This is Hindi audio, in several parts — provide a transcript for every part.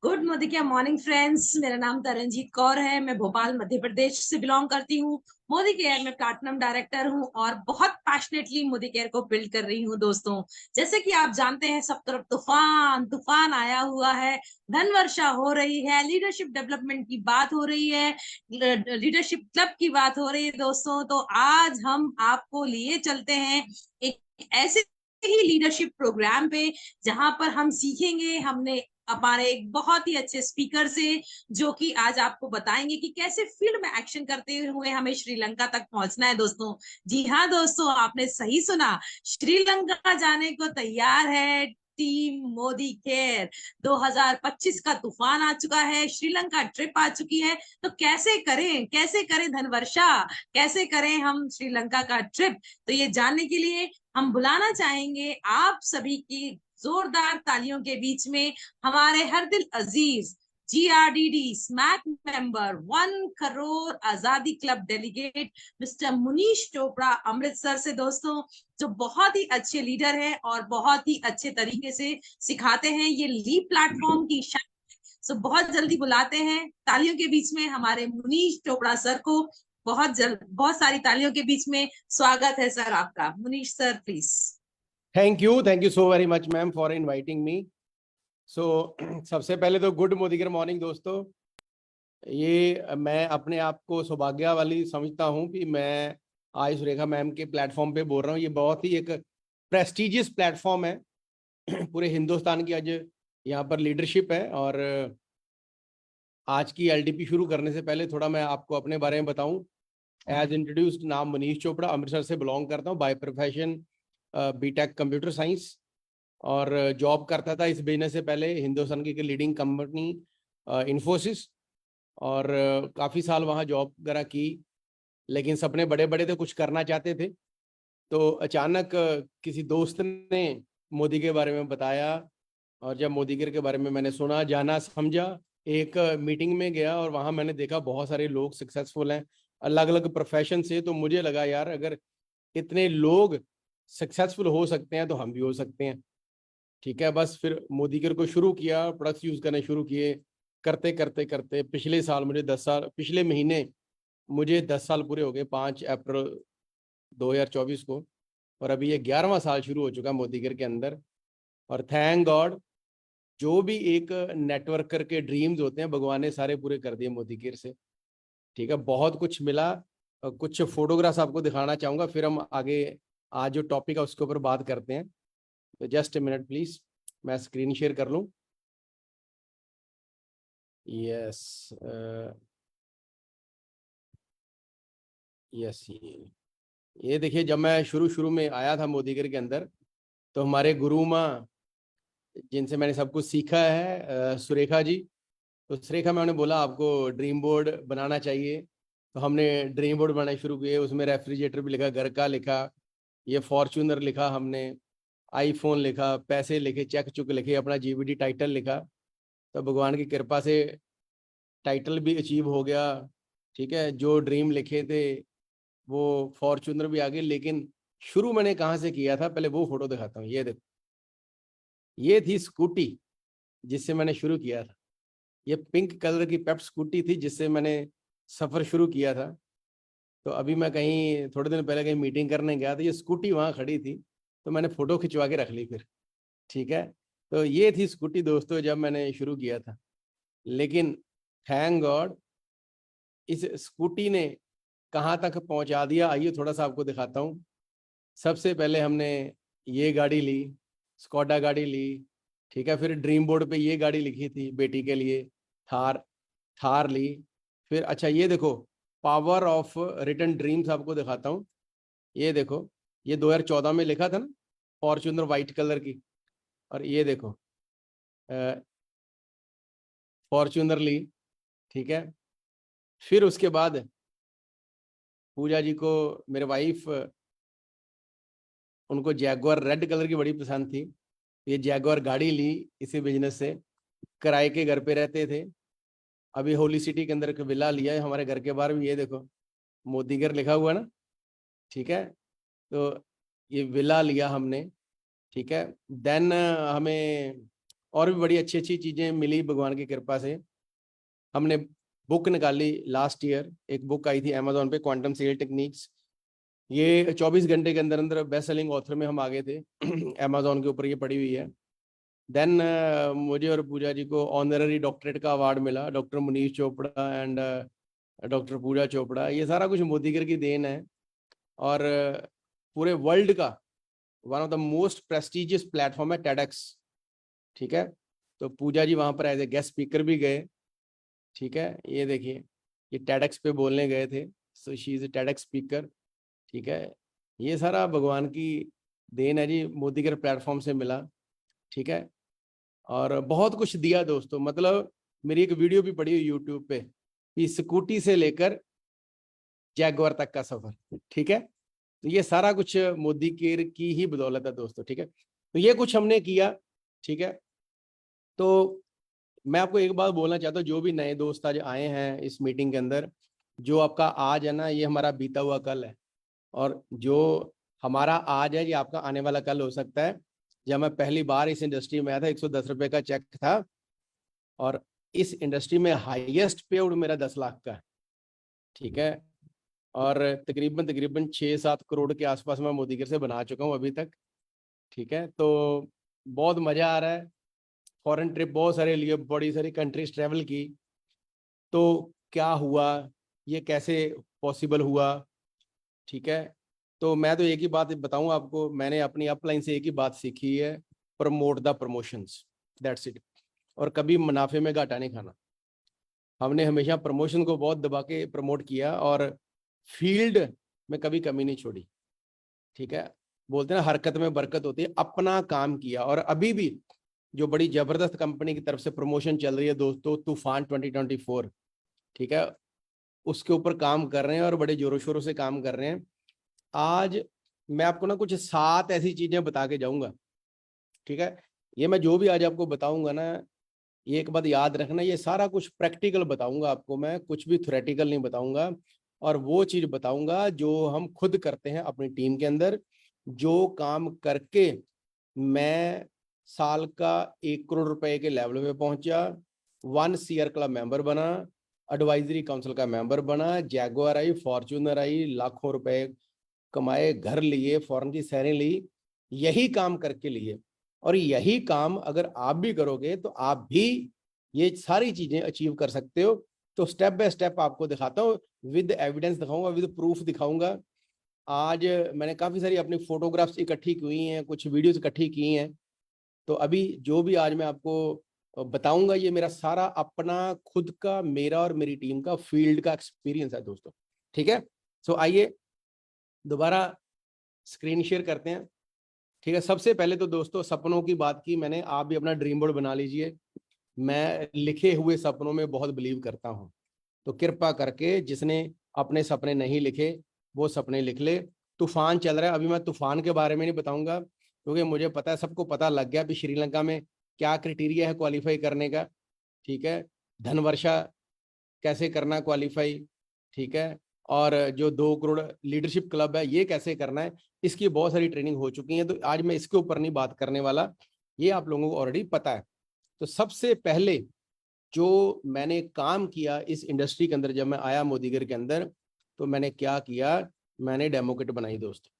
Good Modi morning friends. मेरा नाम तरनजीत कौर है। मैं भोपाल मध्य प्रदेश से बिलोंग करती हूँ। मोदी केयर में प्लैटिनम डायरेक्टर हूँ और बहुत पैशनेटली मोदी केयर को बिल्ड कर रही हूँ दोस्तों। जैसे कि आप जानते हैं, सब तरफ तूफान तूफान आया हुआ है। धन वर्षा हो रही है, लीडरशिप डेवलपमेंट की बात हो रही है, लीडरशिप क्लब की बात हो रही है दोस्तों। तो आज हम आपको लिए चलते हैं एक ऐसे ही लीडरशिप प्रोग्राम पे, जहां पर हम सीखेंगे। हमने हमारे एक बहुत ही अच्छे स्पीकर से, जो कि आज आपको बताएंगे कि कैसे फील्ड में एक्शन करते हुए हमें श्रीलंका तक पहुंचना है दोस्तों। जी हाँ दोस्तों, आपने सही सुना, श्रीलंका जाने को तैयार है टीम मोदी केयर। 2025 का तूफान आ चुका है, श्रीलंका ट्रिप आ चुकी है। तो कैसे करें धनवर्षा, कैसे करें हम श्रीलंका का ट्रिप? तो ये जानने के लिए हम बुलाना चाहेंगे आप सभी की जोरदार तालियों के बीच में हमारे हर दिल अजीज GRDD स्मैक मेंबर 1 करोड़ आजादी club delegate mister Munish Chopra Amritsar से दोस्तों, जो बहुत ही अच्छे लीडर हैं और बहुत ही अच्छे तरीके से सिखाते हैं। ये ली प्लेटफॉर्म की शान। सो बहुत जल्दी बुलाते हैं तालियों के बीच में हमारे मुनीश चोपड़ा सर को। बहुत सारी तालियों के बीच में स्वागत है सर आपका। Munish sir please. Thank you so very much ma'am for inviting me. So सबसे पहले तो गुड मोदीगर मॉर्निंग दोस्तों। ये मैं अपने आप को सौभाग्य वाली समझता हूँ कि मैं आज सुरेखा मैम के प्लेटफॉर्म पे बोल रहा हूँ। ये बहुत ही एक प्रेस्टिजियस प्लेटफॉर्म है। पूरे हिंदुस्तान की आज यहाँ पर लीडरशिप है। और आज की LDP शुरू करने से पहले थोड़ा मैं आपको अपने बारे में बताऊं। एज इंट्रोड्यूस्ड, नाम मनीष चोपड़ा, अमृतसर से बिलोंग करता हूँ। By profession BTech computer science, और जॉब करता था इस बिजनेस से पहले हिंदुस्तान की लीडिंग कंपनी इन्फोसिस। और काफ़ी साल वहाँ जॉब वगैरह की, लेकिन सपने बड़े बड़े थे, कुछ करना चाहते थे। तो अचानक किसी दोस्त ने मोदी के बारे में बताया, और जब मोदी के बारे में मैंने सुना, जाना, समझा, एक मीटिंग में गया और वहाँ मैंने देखा बहुत सारे लोग सक्सेसफुल हैं अलग अलग प्रोफेशन से। तो मुझे लगा यार, अगर इतने लोग सक्सेसफुल हो सकते हैं तो हम भी हो सकते हैं। ठीक है, बस फिर मोदी केयर को शुरू किया, प्रोडक्ट्स यूज़ करने शुरू किए। करते करते करते पिछले साल मुझे 10 साल, पिछले महीने मुझे 10 साल पूरे हो गए, 5 अप्रैल 2024 को। और अभी ये 11वां साल शुरू हो चुका मोदी केयर के अंदर। और थैंक गॉड, जो भी एक नेटवर्कर के ड्रीम्स होते हैं भगवान ने सारे पूरे कर दिए मोदी केयर से। ठीक है, बहुत कुछ मिला। कुछ फोटोग्राफ्स आपको दिखाना चाहूँगा, फिर हम आगे आज जो टॉपिक है उसके ऊपर बात करते हैं। तो जस्ट ए मिनट प्लीज, मैं स्क्रीन शेयर कर लूँ। यस, यस, ये देखिए, जब मैं शुरू शुरू में आया था मोदी केयर के अंदर, तो हमारे गुरु माँ, जिनसे मैंने सब कुछ सीखा है, सुरेखा जी। तो सुरेखा मैम ने बोला आपको ड्रीम बोर्ड बनाना चाहिए। तो हमने ड्रीम बोर्ड बनाना शुरू किए। उसमें रेफ्रिजरेटर भी लिखा, घर का लिखा, ये फॉर्च्यूनर लिखा हमने, आईफोन लिखा, पैसे लिखे, चेक चुक लिखे, अपना GVD टाइटल लिखा। तो भगवान की कृपा से टाइटल भी अचीव हो गया। ठीक है, जो ड्रीम लिखे थे वो फॉर्च्यूनर भी आ गए। लेकिन शुरू मैंने कहाँ से किया था, पहले वो फोटो दिखाता हूँ। ये देखो, ये थी स्कूटी जिससे मैंने शुरू किया था। ये पिंक कलर की पेप्ट स्कूटी थी जिससे मैंने सफ़र शुरू किया था। तो अभी मैं कहीं थोड़े दिन पहले कहीं मीटिंग करने गया था, ये स्कूटी वहाँ खड़ी थी, तो मैंने फ़ोटो खिंचवा के रख ली फिर। ठीक है, तो ये थी स्कूटी दोस्तों जब मैंने शुरू किया था। लेकिन थैंक गॉड, इस स्कूटी ने कहाँ तक पहुँचा दिया, आइए थोड़ा सा आपको दिखाता हूँ। सबसे पहले हमने ये गाड़ी ली, स्कॉडा गाड़ी ली। ठीक है, फिर ड्रीम बोर्ड पे ये गाड़ी लिखी थी बेटी के लिए, थार। थार ली। फिर अच्छा ये देखो, पावर ऑफ रिटर्न ड्रीम्स आपको दिखाता हूँ। ये देखो, ये 2014 में लिखा था ना, फॉर्च्यूनर वाइट कलर की। और ये देखो, फॉर्च्यूनर ली। ठीक है, फिर उसके बाद पूजा जी को, मेरे वाइफ, उनको जैगुआर रेड कलर की बड़ी पसंद थी। ये जैगुआर गाड़ी ली इसी बिजनेस से। किराए के घर पे रहते थे। अभी होली सिटी के अंदर एक विला लिया है हमारे घर के बाहर भी, ये देखो मोदी घर लिखा हुआ ना। ठीक है, तो ये विला लिया हमने। ठीक है, देन हमें और भी बड़ी अच्छी अच्छी चीजें मिली भगवान की कृपा से। हमने बुक निकाली लास्ट ईयर, एक बुक आई थी अमेजोन पे, क्वांटम सेल टेक्निक्स। ये 24 घंटे के अंदर अंदर बेस्ट सेलिंग ऑथर में हम आ गए थे अमेजोन के ऊपर ये पड़ी हुई है। देन मुझे और पूजा जी को ऑनररी डॉक्टरेट का अवार्ड मिला, doctor Manish Chopra and doctor Pooja Chopra. ये सारा कुछ मोदीगर की देन है। और पूरे वर्ल्ड का one of the most prestigious platform है टेडक्स। ठीक है, तो पूजा जी वहां पर एज ए गेस्ट स्पीकर भी गए। ठीक है, ये देखिए, ये टेडक्स पे बोलने गए थे, so she is a TEDx speaker. ठीक है, ये सारा भगवान की देन है जी, मोदीगर प्लेटफॉर्म से मिला। ठीक है, और बहुत कुछ दिया दोस्तों। मतलब मेरी एक वीडियो भी पड़ी हुई यूट्यूब पे, कि स्कूटी से लेकर जैगवार तक का सफर। ठीक है, तो ये सारा कुछ मोदी केयर की ही बदौलत है दोस्तों। ठीक है, तो ये कुछ हमने किया। ठीक है, तो मैं आपको एक बात बोलना चाहता हूँ, जो भी नए दोस्त आज आए हैं इस मीटिंग के अंदर, जो आपका आज है ना, ये हमारा बीता हुआ कल है। और जो हमारा आज है, ये आपका आने वाला कल हो सकता है। जब मैं पहली बार इस इंडस्ट्री में आया था, 110 रुपए का चेक था, और इस इंडस्ट्री में हाईएस्ट पे आउट मेरा 10 लाख का है। ठीक है, और तकरीबन तकरीबन 6-7 करोड़ के आसपास मैं मोदीगर से बना चुका हूँ अभी तक। ठीक है, तो बहुत मजा आ रहा है। फॉरेन ट्रिप बहुत सारे लिए, बड़ी सारी कंट्रीज ट्रेवल की। तो क्या हुआ, ये कैसे पॉसिबल हुआ? ठीक है, तो मैं तो एक ही बात बताऊं आपको, मैंने अपनी अपलाइन से एक ही बात सीखी है, promote the promotions, that's it. और कभी मुनाफे में घाटा नहीं खाना। हमने हमेशा प्रमोशन को बहुत दबा के प्रमोट किया, और फील्ड में कभी कमी नहीं छोड़ी। ठीक है, बोलते हैं ना, हरकत में बरकत होती है। अपना काम किया, और अभी भी जो बड़ी जबरदस्त कंपनी की तरफ से प्रमोशन चल रही है दोस्तों, तूफान 2024। ठीक है, उसके ऊपर काम कर रहे हैं, और बड़े जोरों शोरों से काम कर रहे हैं। आज मैं आपको ना कुछ 7 ऐसी चीजें बता के जाऊंगा। ठीक है, ये मैं जो भी आज आपको बताऊंगा ना, ये एक बात याद रखना, ये सारा कुछ प्रैक्टिकल बताऊंगा आपको मैं, कुछ भी थ्योरेटिकल नहीं बताऊंगा। और वो चीज बताऊंगा जो हम खुद करते हैं अपनी टीम के अंदर, जो काम करके मैं साल का 1 करोड़ रुपए के लेवल पे पहुंचा, 1 CR क्लब मेंबर बना, एडवाइजरी काउंसिल का मेंबर बना, जैगुआर आई, फॉर्च्यूनर आई, लाखों रुपए कमाए, घर लिए, फॉरेन की सैरें ली, यही काम करके लिए। और यही काम अगर आप भी करोगे तो आप भी ये सारी चीजें अचीव कर सकते हो। तो स्टेप बाय स्टेप आपको दिखाता हूँ, विद एविडेंस दिखाऊंगा, विद प्रूफ दिखाऊंगा। आज मैंने काफी सारी अपनी फोटोग्राफ्स इकट्ठी की हुई हैं, कुछ वीडियोस इकट्ठी की हैं। तो अभी जो भी आज मैं आपको बताऊंगा, ये मेरा सारा अपना खुद का, मेरा और मेरी टीम का फील्ड का एक्सपीरियंस है दोस्तों। ठीक है, सो आइए दोबारा स्क्रीन शेयर करते हैं। ठीक है, सबसे पहले तो दोस्तों सपनों की बात की मैंने, आप भी अपना ड्रीम बोर्ड बना लीजिए। मैं लिखे हुए सपनों में बहुत बिलीव करता हूँ, तो कृपा करके जिसने अपने सपने नहीं लिखे वो सपने लिख ले। तूफान चल रहा है, अभी मैं तूफान के बारे में नहीं बताऊंगा, क्योंकि मुझे पता है, सबको पता लग गया कि श्रीलंका में क्या क्राइटेरिया है क्वालिफाई करने का। ठीक है, धन वर्षा कैसे करना क्वालिफाई। ठीक है, और जो 2 करोड़ लीडरशिप क्लब है ये कैसे करना है, इसकी बहुत सारी ट्रेनिंग हो चुकी है। तो आज मैं इसके ऊपर नहीं बात करने वाला, ये आप लोगों को ऑलरेडी पता है। तो सबसे पहले जो मैंने काम किया इस इंडस्ट्री के अंदर, जब मैं आया मोदीगर के अंदर, तो मैंने क्या किया, मैंने डेमो किट बनाई दोस्तों।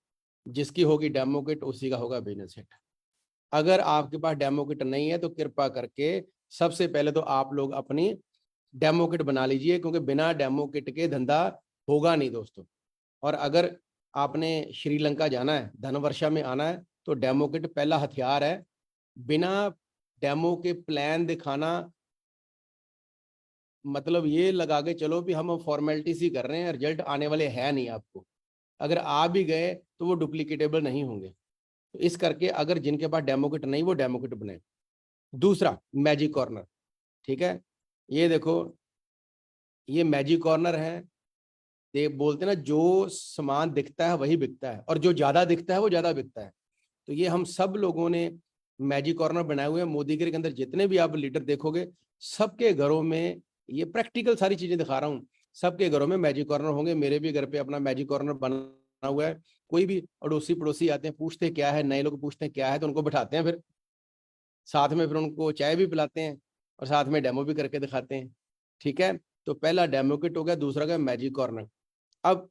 जिसकी होगी डेमो किट उसी का होगा बिजनेस हिट। अगर आपके पास डेमो किट नहीं है तो कृपा करके सबसे पहले तो आप लोग अपनी डेमो किट बना लीजिए, क्योंकि बिना डेमो किट के धंधा होगा नहीं दोस्तों। और अगर आपने श्रीलंका जाना है, धनवर्षा में आना है, तो डेमो किट पहला हथियार है। बिना डेमो के प्लान दिखाना मतलब ये लगा के चलो भी हम फॉर्मेलिटी सी कर रहे हैं, रिजल्ट आने वाले है नहीं आपको। अगर आ भी गए तो वो डुप्लीकेटेबल नहीं होंगे। तो इस करके अगर जिनके पास डेमो किट नहीं, वो डेमो किट बनाए। दूसरा, मैजिक कॉर्नर। ठीक है, ये देखो, ये मैजिक कॉर्नर है। ये बोलते हैं ना, जो सामान दिखता है वही बिकता है, और जो ज्यादा दिखता है वो ज्यादा बिकता है। तो ये हम सब लोगों ने मैजिक कॉर्नर बनाए हुए हैं। मोदीगिरी के अंदर जितने भी आप लीडर देखोगे, सबके घरों में, ये प्रैक्टिकल सारी चीजें दिखा रहा हूँ, सबके घरों में मैजिक कॉर्नर होंगे। मेरे भी घर पे अपना मैजिक कॉर्नर बना हुआ है। कोई भी अड़ोसी पड़ोसी आते हैं, पूछते क्या है, नए लोग पूछते हैं क्या है, तो उनको बिठाते हैं फिर। साथ में फिर उनको चाय भी पिलाते हैं और साथ में डेमो भी करके दिखाते हैं। ठीक है, तो पहला डेमो किट हो गया, दूसरा का मैजिक कॉर्नर। अब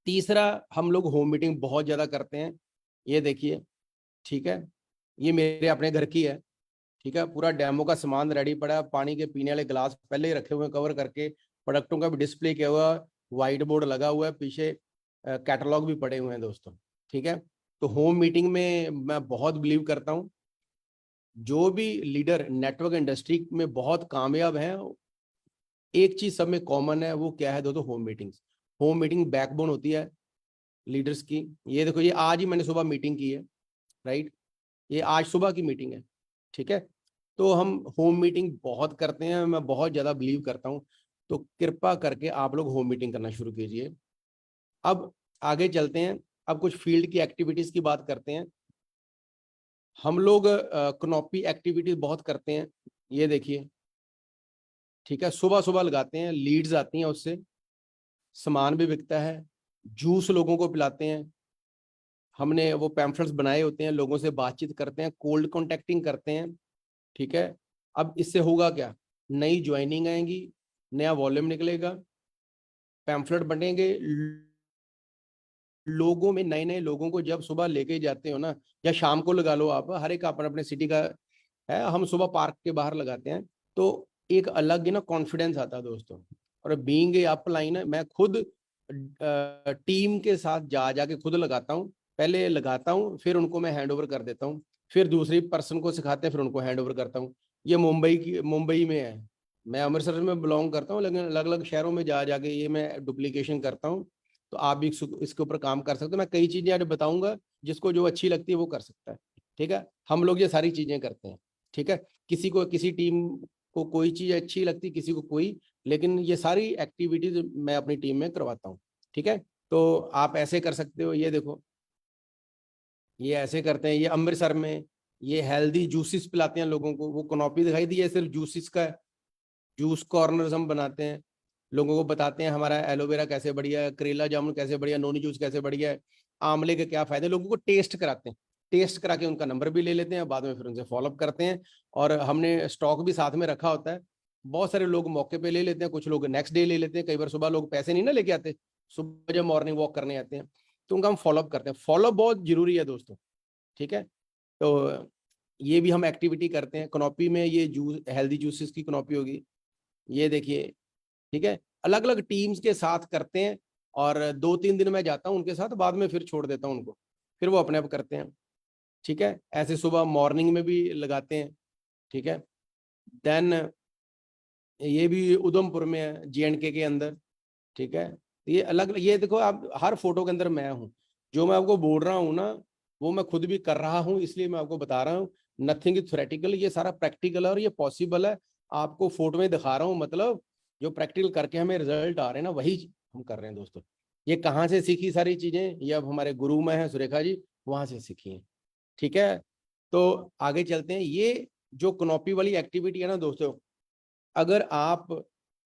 तीसरा, हम लोग होम मीटिंग बहुत ज़्यादा करते हैं। ये देखिए, ठीक है, ये मेरे अपने घर की है। ठीक है, पूरा डेमो का सामान रेडी पड़ा है, पानी के पीने वाले गिलास पहले ही रखे हुए हैं कवर करके, प्रोडक्टों का भी डिस्प्ले किया हुआ, व्हाइट बोर्ड लगा हुआ है, पीछे कैटलॉग भी पड़े हुए हैं दोस्तों। ठीक है, तो होम मीटिंग में मैं बहुत बिलीव करता हूँ। जो भी लीडर नेटवर्क इंडस्ट्री में बहुत कामयाब हैं, एक चीज सब में कॉमन है, वो क्या है दोस्तों? Home meetings. Home meeting backbone होती है लीडर्स की। ये देखो, ये आज ही मैंने सुबह मीटिंग की है, राइट, ये आज सुबह की मीटिंग है। ठीक है, तो हम होम मीटिंग बहुत करते हैं, मैं बहुत ज़्यादा बिलीव करता हूँ। तो कृपा करके आप लोग होम मीटिंग करना शुरू कीजिए। अब आगे चलते हैं, अब कुछ फील्ड की एक्टिविटीज़ की बात करते हैं। हम लोग कनॉपी एक्टिविटीज बहुत करते हैं, ये देखिए। ठीक है, सुबह सुबह लगाते हैं, लीड्स आती हैं उससे, सामान भी बिकता है, जूस लोगों को पिलाते हैं, हमने वो पैम्फलेट्स बनाए होते हैं, लोगों से बातचीत करते हैं, कोल्ड कॉन्टेक्टिंग करते हैं। ठीक है, अब इससे होगा क्या? नई ज्वाइनिंग आएंगी, नया वॉल्यूम निकलेगा, पैम्फलेट बनेंगे, लोगों में नए नए लोगों को जब सुबह लेके जाते हो ना, या शाम को लगा लो आप, हर एक अपने अपने सिटी का है, हम सुबह पार्क के बाहर लगाते हैं, तो एक अलग ही ना कॉन्फिडेंस आता है दोस्तों। और बीइंग ए अपलाइन है, मैं खुद टीम के साथ जा जाके खुद लगाता हूँ, पहले लगाता हूँ, फिर उनको मैं हैंड ओवर कर देता हूँ, फिर दूसरी पर्सन को सिखाते हैं, फिर उनको हैंड ओवर करता हूँ। ये मुंबई में है, मैं अमृतसर में बिलोंग करता हूँ, लेकिन अलग अलग शहरों में जा जाके ये मैं डुप्लीकेशन करता हूँ। तो आप भी इसके ऊपर काम कर सकते हो। मैं कई चीजें आज बताऊंगा, जिसको जो अच्छी लगती है वो कर सकता है। ठीक है, हम लोग ये सारी चीजें करते हैं। ठीक है, किसी को किसी टीम को कोई चीज अच्छी लगती, किसी को कोई, लेकिन ये सारी एक्टिविटीज मैं अपनी टीम में करवाता हूँ। ठीक है, तो आप ऐसे कर सकते हो, ये देखो, ये ऐसे करते हैं, ये अमृतसर में ये हेल्दी जूसेस पिलाते हैं लोगों को, वो कनॉपी दिखाई दी है, सिर्फ जूसेस का जूस कॉर्नर्स हम बनाते हैं, लोगों को बताते हैं हमारा एलोवेरा कैसे बढ़िया है, करेला जामुन कैसे बढ़िया, नोनी जूस कैसे बढ़िया है, आंवले के क्या फायदे, लोगों को टेस्ट कराते हैं, टेस्ट करा के उनका नंबर भी ले लेते हैं, बाद में फिर उनसे फॉलोअप करते हैं। और हमने स्टॉक भी साथ में रखा होता है। बहुत सारे लोग मौके पे ले लेते हैं, कुछ लोग नेक्स्ट डे ले लेते हैं, कई बार सुबह लोग पैसे नहीं ना लेके आते, सुबह जब मॉर्निंग वॉक करने आते हैं, तो उनका हम फॉलोअप करते हैं। फॉलोअप बहुत जरूरी है दोस्तों। ठीक है, तो ये भी हम एक्टिविटी करते हैं कनॉपी में, ये जूस हेल्दी जूसेस की कनॉपी होगी, ये देखिए। ठीक है, अलग अलग टीम्स के साथ करते हैं, और 2-3 दिन मैं जाता हूँ उनके साथ, बाद में फिर छोड़ देता हूँ उनको, फिर वो अपने आप करते हैं। ठीक है, ऐसे सुबह मॉर्निंग में भी लगाते हैं। ठीक है, देन ये भी उधमपुर में है, JNK के अंदर। ठीक है, ये अलग, ये देखो आप, हर फोटो के अंदर मैं हूँ, जो मैं आपको बोल रहा हूँ ना, वो मैं खुद भी कर रहा हूँ, इसलिए मैं आपको बता रहा हूँ। नथिंग इज थ्योरेटिकल, ये सारा प्रैक्टिकल है और ये पॉसिबल है। आपको फोटो में दिखा रहा हूँ, मतलब जो प्रैक्टिकल करके हमें रिजल्ट आ रहे हैं ना, वही हम कर रहे हैं दोस्तों। ये कहाँ से सीखी सारी चीजें? ये अब हमारे गुरु में है सुरेखा जी, वहां से सीखी है। ठीक है, तो आगे चलते हैं। ये जो कनॉपी वाली एक्टिविटी है ना दोस्तों, अगर आप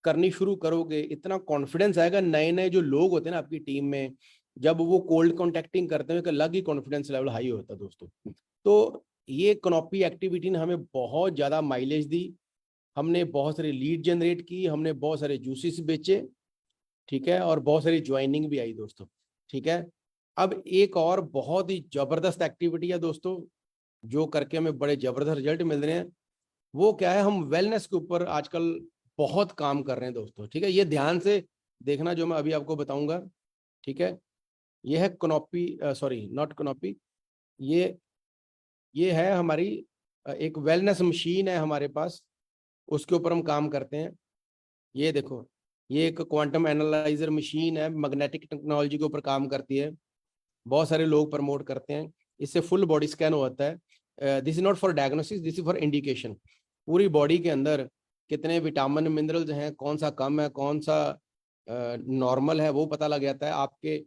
करनी शुरू करोगे, इतना कॉन्फिडेंस आएगा, नए नए जो लोग होते हैं ना आपकी टीम में, जब वो कोल्ड कॉन्टेक्टिंग करते हैं, एक अलग ही कॉन्फिडेंस लेवल हाई होता है दोस्तों। तो ये कनॉपी एक्टिविटी ने हमें बहुत ज़्यादा माइलेज दी, हमने बहुत सारी लीड जनरेट की, हमने बहुत सारे जूसेस बेचे। ठीक है, और बहुत सारी ज्वाइनिंग भी आई दोस्तों। ठीक है, अब एक और बहुत ही जबरदस्त एक्टिविटी है दोस्तों, जो करके हमें बड़े जबरदस्त रिजल्ट मिल रहे हैं। वो क्या है, हम वेलनेस के ऊपर आजकल बहुत काम कर रहे हैं दोस्तों। ठीक है, ये ध्यान से देखना जो मैं अभी आपको बताऊंगा। ठीक है, ये है कनॉपी, सॉरी नॉट कनॉपी, ये ये है हमारी एक वेलनेस मशीन है हमारे पास, उसके ऊपर हम काम करते हैं। ये देखो, ये एक क्वांटम एनालाइजर मशीन है, मैग्नेटिक टेक्नोलॉजी के ऊपर काम करती है, बहुत सारे लोग प्रमोट करते हैं। इससे फुल बॉडी स्कैन होता है। This is not for diagnosis, this is for indication. पूरी बॉडी के अंदर कितने विटामिन मिनरल्स हैं, कौन सा कम है, कौन सा नॉर्मल है, वो पता लग जाता है। आपके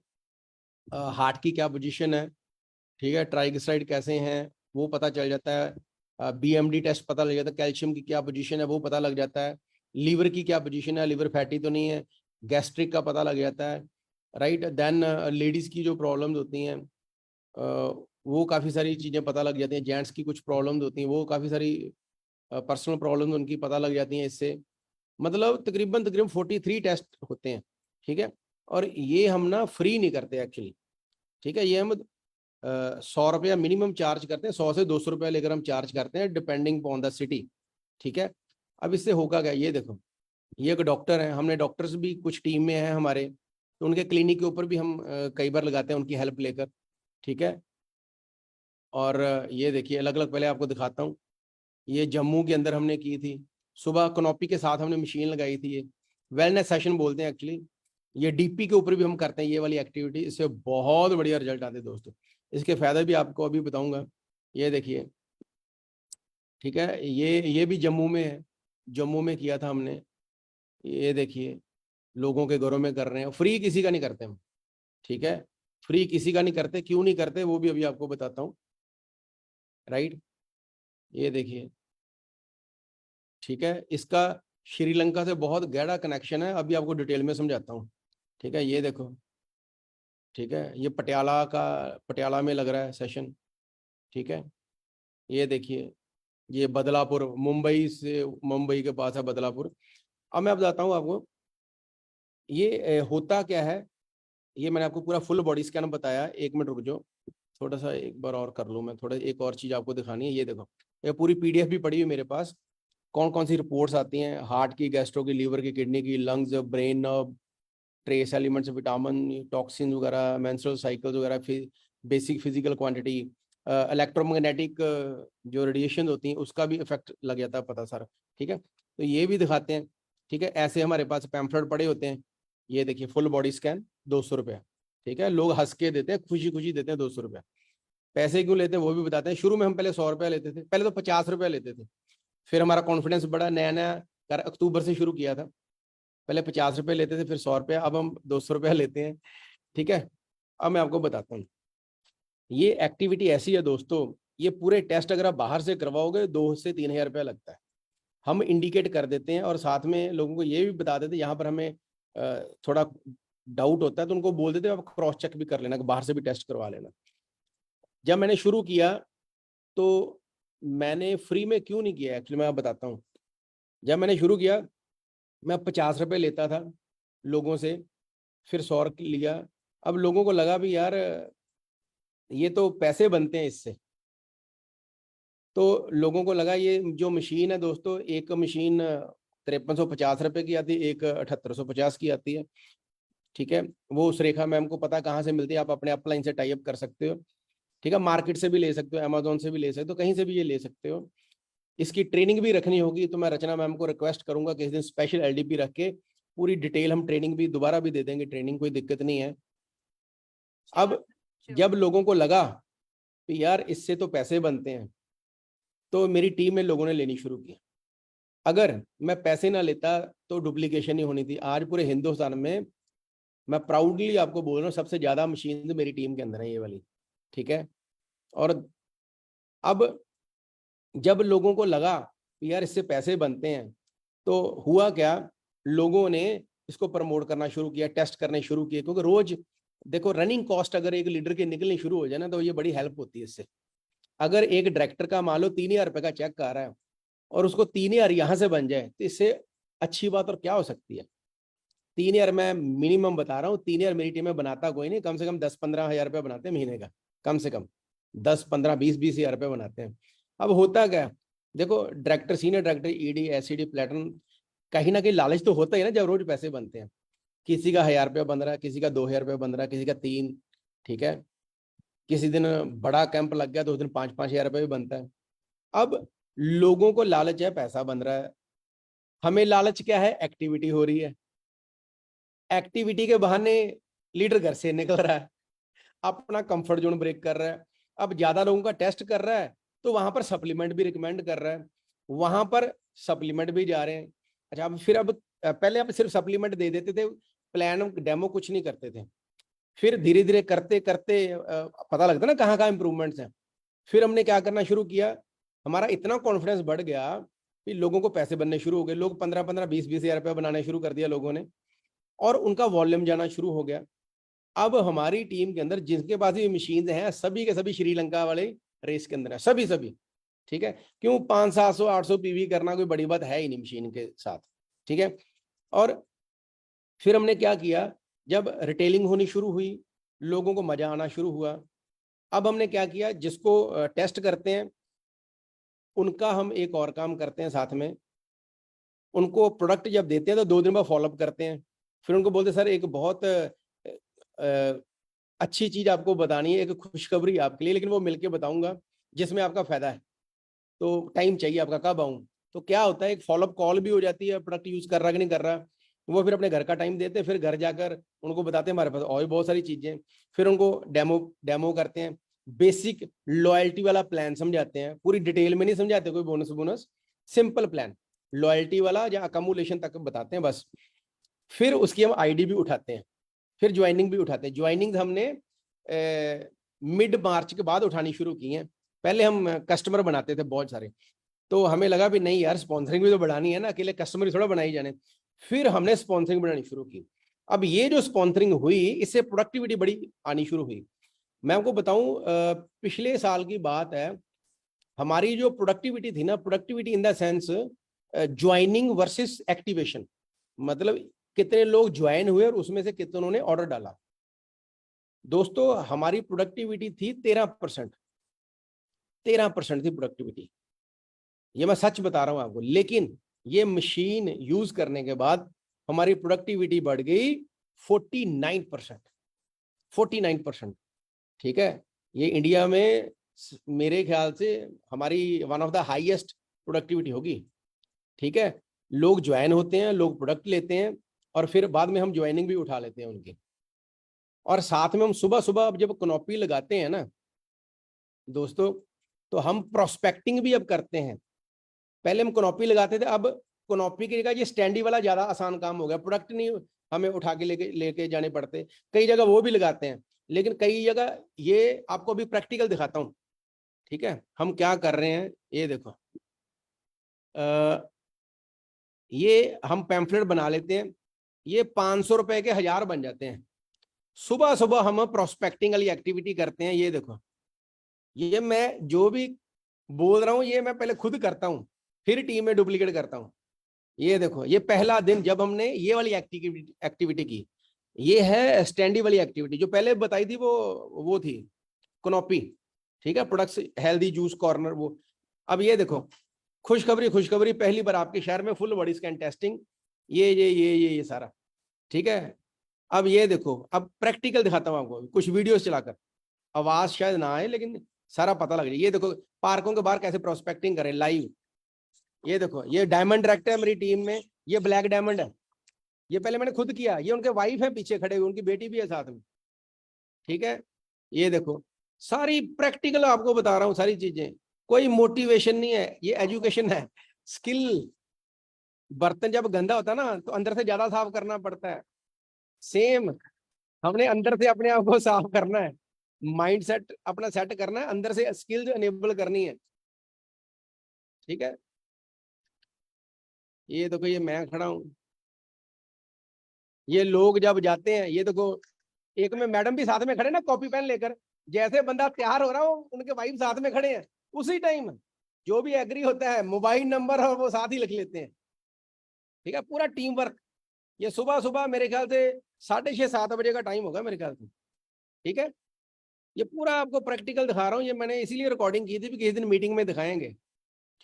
हार्ट की क्या पोजीशन है, ठीक है, ट्राइग्लिसराइड कैसे हैं, वो पता चल जाता है। BMD टेस्ट पता लग जाता है, कैल्शियम की क्या पोजीशन है वो पता लग जाता है, लीवर की क्या पोजीशन है, लीवर फैटी तो नहीं है, गैस्ट्रिक का पता लग जाता है, राइट। देन लेडीज की जो प्रॉब्लम्स होती हैं, वो काफ़ी सारी चीज़ें पता लग जाती हैं। जेंट्स की कुछ प्रॉब्लम्स होती हैं, वो काफ़ी सारी पर्सनल प्रॉब्लम्स उनकी पता लग जाती हैं इससे। मतलब तकरीबन तकरीबन 43 टेस्ट होते हैं, ठीक है। और ये हम ना फ्री नहीं करते एक्चुअली, ठीक है। ये हम 100 रुपया मिनिमम चार्ज करते हैं, 100 से 200 रुपया लेकर हम चार्ज करते हैं डिपेंडिंग ऑन द सिटी, ठीक है। अब इससे होगा क्या, ये देखो, ये एक डॉक्टर है, हमने डॉक्टर्स भी कुछ टीम में हैं हमारे, तो उनके क्लिनिक के ऊपर भी हम कई बार लगाते हैं उनकी हेल्प लेकर, ठीक है। और ये देखिए अलग अलग, पहले आपको दिखाता हूँ। ये जम्मू के अंदर हमने की थी, सुबह कनॉपी के साथ हमने मशीन लगाई थी। ये वेलनेस सेशन बोलते हैं एक्चुअली। ये डीपी के ऊपर भी हम करते हैं ये वाली एक्टिविटी, इससे बहुत बढ़िया रिजल्ट आते हैं दोस्तों। इसके फायदे भी आपको अभी बताऊंगा। ये देखिए, ठीक है, ये भी जम्मू में है, जम्मू में किया था हमने। ये देखिए, लोगों के घरों में कर रहे हैं, फ्री किसी का नहीं करते हम, ठीक है। फ्री किसी का नहीं करते, क्यों नहीं करते वो भी अभी आपको बताता हूँ, राइट। ये देखिए, ठीक है, इसका श्रीलंका से बहुत गहरा कनेक्शन है, अभी आपको डिटेल में समझाता हूँ, ठीक है। ये देखो, ठीक है, ये पटियाला का, पटियाला में लग रहा है सेशन, ठीक है। ये देखिए, ये बदलापुर, मुंबई से, मुंबई के पास है बदलापुर। अब मैं बताता हूँ आपको ये होता क्या है। ये मैंने आपको पूरा फुल बॉडी स्कैन बताया, 1 मिनट रुक जाओ, थोड़ा सा एक बार और कर लूँ मैं, थोड़ा एक और चीज़ आपको दिखानी है। ये देखो, ये पूरी पीडीएफ भी पड़ी हुई मेरे पास, कौन कौन सी रिपोर्ट्स आती हैं, हार्ट की, गैस्ट्रो की, लीवर की, किडनी की, lungs, brain, trace elements, vitamin, toxin वगैरह, मेंस्ट्रुअल साइकिल्स वगैरह, फिर बेसिक फिजिकल क्वांटिटी, इलेक्ट्रोमैग्नेटिक जो रेडिएशन होती हैं उसका भी इफेक्ट लग जाता है पता सारा, ठीक है। तो ये भी दिखाते हैं, ठीक है। ऐसे हमारे पास पैम्फलेट पड़े होते हैं। ये देखिए, फुल बॉडी स्कैन, 200 रुपया, ठीक है। लोग हंस के देते हैं, खुशी खुशी देते हैं 200 रुपया। पैसे क्यों लेते हैं वो भी बताते हैं। शुरू में हम पहले 100 रुपया लेते थे, पहले तो 50 रुपया लेते थे, फिर हमारा कॉन्फिडेंस बढ़ा, नया नया कर, अक्टूबर से शुरू किया था। पहले 50 रुपये लेते थे, फिर 100 रुपया, अब हम 200 रुपया लेते हैं, ठीक है। अब मैं आपको बताता हूँ, ये एक्टिविटी ऐसी है दोस्तों, ये पूरे टेस्ट अगर आप बाहर से करवाओगे 2 से 3 हज़ार रुपया लगता है। हम इंडिकेट कर देते हैं और साथ में लोगों को ये भी बता देते हैं, यहाँ पर हमें थोड़ा डाउट होता है तो उनको बोल देते हैं आप क्रॉस चेक भी कर लेना, बाहर से भी टेस्ट करवा लेना। जब मैंने शुरू किया तो मैंने फ्री में क्यों नहीं किया, एक्चुअली मैं आप बताता हूँ। जब मैंने शुरू किया, मैं 50 रुपये लेता था लोगों से, फिर 100 लिया। अब लोगों को लगा भी यार ये तो पैसे बनते हैं इससे, तो लोगों को लगा ये जो मशीन है दोस्तों, एक मशीन 5350 रुपये की आती है, एक 7850 की आती है, ठीक है। वो सुरेखा मैम को पता कहाँ से मिलती है, आप अपने अपलाइन से टाई अप कर सकते हो, ठीक है। मार्केट से भी ले सकते हो, अमेजोन से भी ले सकते हो, कहीं से भी ये ले सकते हो। इसकी ट्रेनिंग भी रखनी होगी तो मैं रचना मैम को रिक्वेस्ट करूंगा किसी दिन स्पेशल एलडीपी रख के पूरी डिटेल हम ट्रेनिंग भी दोबारा भी दे देंगे, ट्रेनिंग कोई दिक्कत नहीं है। अब जब लोगों को लगा कि यार इससे तो पैसे बनते हैं, तो मेरी टीम में लोगों ने लेनी शुरू की। अगर मैं पैसे ना लेता तो डुप्लीकेशन ही होनी थी। आज पूरे हिंदुस्तान में मैं प्राउडली आपको बोल रहा हूँ सबसे ज्यादा मशीन मेरी टीम के अंदर है ये वाली, ठीक है। और अब जब लोगों को लगा कि यार इससे पैसे बनते हैं, तो हुआ क्या, लोगों ने इसको प्रमोट करना शुरू किया, टेस्ट करने शुरू किए, क्योंकि रोज देखो रनिंग कॉस्ट अगर एक लीडर की निकलनी शुरू हो जाए ना तो ये बड़ी हेल्प होती है इससे। अगर एक डायरेक्टर का मान लो 3,000 रुपए का चेक आ रहा है और उसको 3,000 यहाँ से बन जाए तो इससे अच्छी बात और क्या हो सकती है। 3,000 मैं मिनिमम बता रहा हूँ, 3,000 मेरी टीम में बनाता कोई नहीं, कम से कम 10-15 हज़ार रुपये बनाते हैं महीने का, कम से कम 10-15-20-20 हज़ार रुपये बनाते हैं। अब होता क्या, देखो director, senior director, ED, SED, platinum, कहीं ना कहीं लालच तो होता ही ना जब रोज पैसे बनते हैं। किसी का 1,000 रुपया बन रहा है, किसी का 2,000 रुपया बन रहा है, किसी का 3, ठीक है। किसी दिन बड़ा कैंप लग गया तो उस दिन 5-5 हज़ार रुपये भी बनता है। अब लोगों को लालच है, पैसा बन रहा है, हमें लालच क्या है, एक्टिविटी हो रही है। एक्टिविटी के बहाने लीडर घर से निकल रहा है, अपना कंफर्ट जोन ब्रेक कर रहा है। अब ज्यादा लोगों का टेस्ट कर रहा है तो वहां पर सप्लीमेंट भी रिकमेंड कर रहा है, वहां पर सप्लीमेंट भी जा रहे हैं। अच्छा, अब फिर अब पहले आप सिर्फ सप्लीमेंट दे देते थे, प्लान डेमो कुछ नहीं करते थे। फिर धीरे धीरे करते करते पता लगता ना कहाँ कहाँ इंप्रूवमेंट्स हैं। फिर हमने क्या करना शुरू किया, हमारा इतना कॉन्फिडेंस बढ़ गया कि लोगों को पैसे बनने शुरू हो गए। लोग 15-15, 20-20 हज़ार रुपया बनाने शुरू कर दिया लोगों ने, और उनका वॉल्यूम जाना शुरू हो गया। अब हमारी टीम के अंदर जिनके पास ये मशीन हैं सभी के सभी श्रीलंका वाले रेस के अंदर है, सभी सभी। ठीक है, क्यों 500-700-800 पीवी करना कोई बड़ी बात है ही नहीं मशीन के साथ। ठीक है, और फिर हमने क्या किया, जब रिटेलिंग होनी शुरू हुई, लोगों को मजा आना शुरू हुआ, अब हमने क्या किया, जिसको टेस्ट करते हैं उनका हम एक और काम करते हैं साथ में, उनको प्रोडक्ट जब देते हैं तो 2 दिन बाद फॉलोअप करते हैं। फिर उनको बोलते सर एक बहुत अच्छी चीज आपको बतानी है, एक खुशखबरी आपके लिए, लेकिन वो मिलके बताऊंगा जिसमें आपका फायदा है, तो टाइम चाहिए आपका, कब आऊं। तो क्या होता है, एक फॉलोअप कॉल भी हो जाती है, प्रोडक्ट यूज कर रहा कि नहीं कर रहा। वो फिर अपने घर का टाइम देते हैं, फिर घर जाकर उनको बताते हैं हमारे पास और भी बहुत सारी चीजें। फिर उनको डेमो डेमो करते हैं, बेसिक लॉयल्टी वाला प्लान समझाते हैं, पूरी डिटेल में नहीं समझाते कोई bonus bonus, simple plan loyalty वाला या अकोमोडेशन तक बताते हैं बस। फिर उसकी हम आईडी भी उठाते हैं, फिर ज्वाइनिंग भी उठाते हैं। ज्वाइनिंग हमने मिड मार्च के बाद उठानी शुरू की है। पहले हम कस्टमर बनाते थे बहुत सारे, तो हमें लगा भी नहीं यार स्पॉन्सरिंग भी तो बढ़ानी है ना, अकेले कस्टमर ही थोड़ा बनाई जाने। फिर हमने स्पॉन्सरिंग बनानी शुरू की। अब ये जो स्पॉन्सरिंग हुई इससे प्रोडक्टिविटी बड़ी आनी शुरू हुई। मैं आपको बताऊं, पिछले साल की बात है, हमारी जो प्रोडक्टिविटी थी ना, productivity in the sense joining versus activation, मतलब कितने लोग ज्वाइन हुए और उसमें से कितनों ने ऑर्डर डाला। दोस्तों हमारी प्रोडक्टिविटी थी 13%, 13% थी प्रोडक्टिविटी, ये मैं सच बता रहा हूं आपको। लेकिन ये मशीन यूज करने के बाद हमारी प्रोडक्टिविटी बढ़ गई 49%, 49%। ठीक है, ये इंडिया में मेरे ख्याल से हमारी one of the highest productivity होगी। ठीक है, लोग ज्वाइन होते हैं, लोग प्रोडक्ट लेते हैं, और फिर बाद में हम ज्वाइनिंग भी उठा लेते हैं उनकी। और साथ में हम सुबह सुबह अब जब कनॉपी लगाते हैं ना दोस्तों, तो हम प्रोस्पेक्टिंग भी अब करते हैं। पहले हम कनॉपी लगाते थे, अब कनॉपी की जगह ये स्टैंडी वाला ज्यादा आसान काम हो गया, प्रोडक्ट नहीं हमें उठा के लेके जाने पड़ते। कई जगह वो भी लगाते हैं, लेकिन कई जगह ये आपको अभी प्रैक्टिकल दिखाता हूँ। ठीक है, हम क्या कर रहे हैं ये देखो, ये हम पैम्फलेट बना लेते हैं, ये 500 रुपए के 1000 बन जाते हैं। सुबह सुबह हम प्रोस्पेक्टिंग वाली एक्टिविटी करते हैं। ये देखो, ये मैं जो भी बोल रहा हूँ ये मैं पहले खुद करता हूँ, फिर टीम में डुप्लीकेट करता हूँ। ये देखो, ये पहला दिन जब हमने ये वाली एक्टिविटी की, ये है स्टैंडी वाली एक्टिविटी। जो पहले बताई थी वो थी कनॉपी। ठीक है, प्रोडक्ट्स हेल्दी जूस कॉर्नर वो। अब ये देखो, खुशखबरी खुशखबरी, पहली बार आपके शहर में फुल बॉडी स्कैन टेस्टिंग, ये सारा। ठीक है, अब ये देखो, अब प्रैक्टिकल दिखाता हूँ आपको कुछ वीडियोस चलाकर, आवाज शायद ना आए लेकिन सारा पता लग जाए। ये देखो, पार्कों के बाहर कैसे प्रोस्पेक्टिंग करें लाइव। ये देखो, ये डायमंड डायरेक्टर है मेरी टीम में, ये ब्लैक डायमंड है, ये पहले मैंने खुद किया, ये उनके वाइफ है पीछे खड़े हुए, उनकी बेटी भी है साथ में। ठीक है, ये देखो, सारी प्रैक्टिकल आपको बता रहा हूँ सारी चीजें, कोई मोटिवेशन नहीं है, ये एजुकेशन है, स्किल। बर्तन जब गंदा होता है ना तो अंदर से ज्यादा साफ करना पड़ता है, सेम हमने अंदर से अपने आप को साफ करना है, माइंड सेट अपना सेट करना है, अंदर से स्किल्स एनेबल करनी है। ठीक है, ये देखो, ये मैं खड़ा हूं, ये लोग जब जाते हैं, ये देखो, एक में मैडम भी साथ में खड़े ना कॉपी पेन लेकर, जैसे बंदा तैयार हो रहा हो उनके वाइफ साथ में खड़े हैं, उसी टाइम जो भी एग्री होता है मोबाइल नंबर और वो साथ ही लिख लेते हैं। ठीक है, पूरा टीम वर्क। ये सुबह सुबह मेरे ख्याल से 6:30-7 बजे का टाइम होगा मेरे ख्याल से। ठीक है, ये पूरा आपको प्रैक्टिकल दिखा रहा हूँ, ये मैंने इसीलिए रिकॉर्डिंग की थी कि किसी दिन मीटिंग में दिखाएंगे।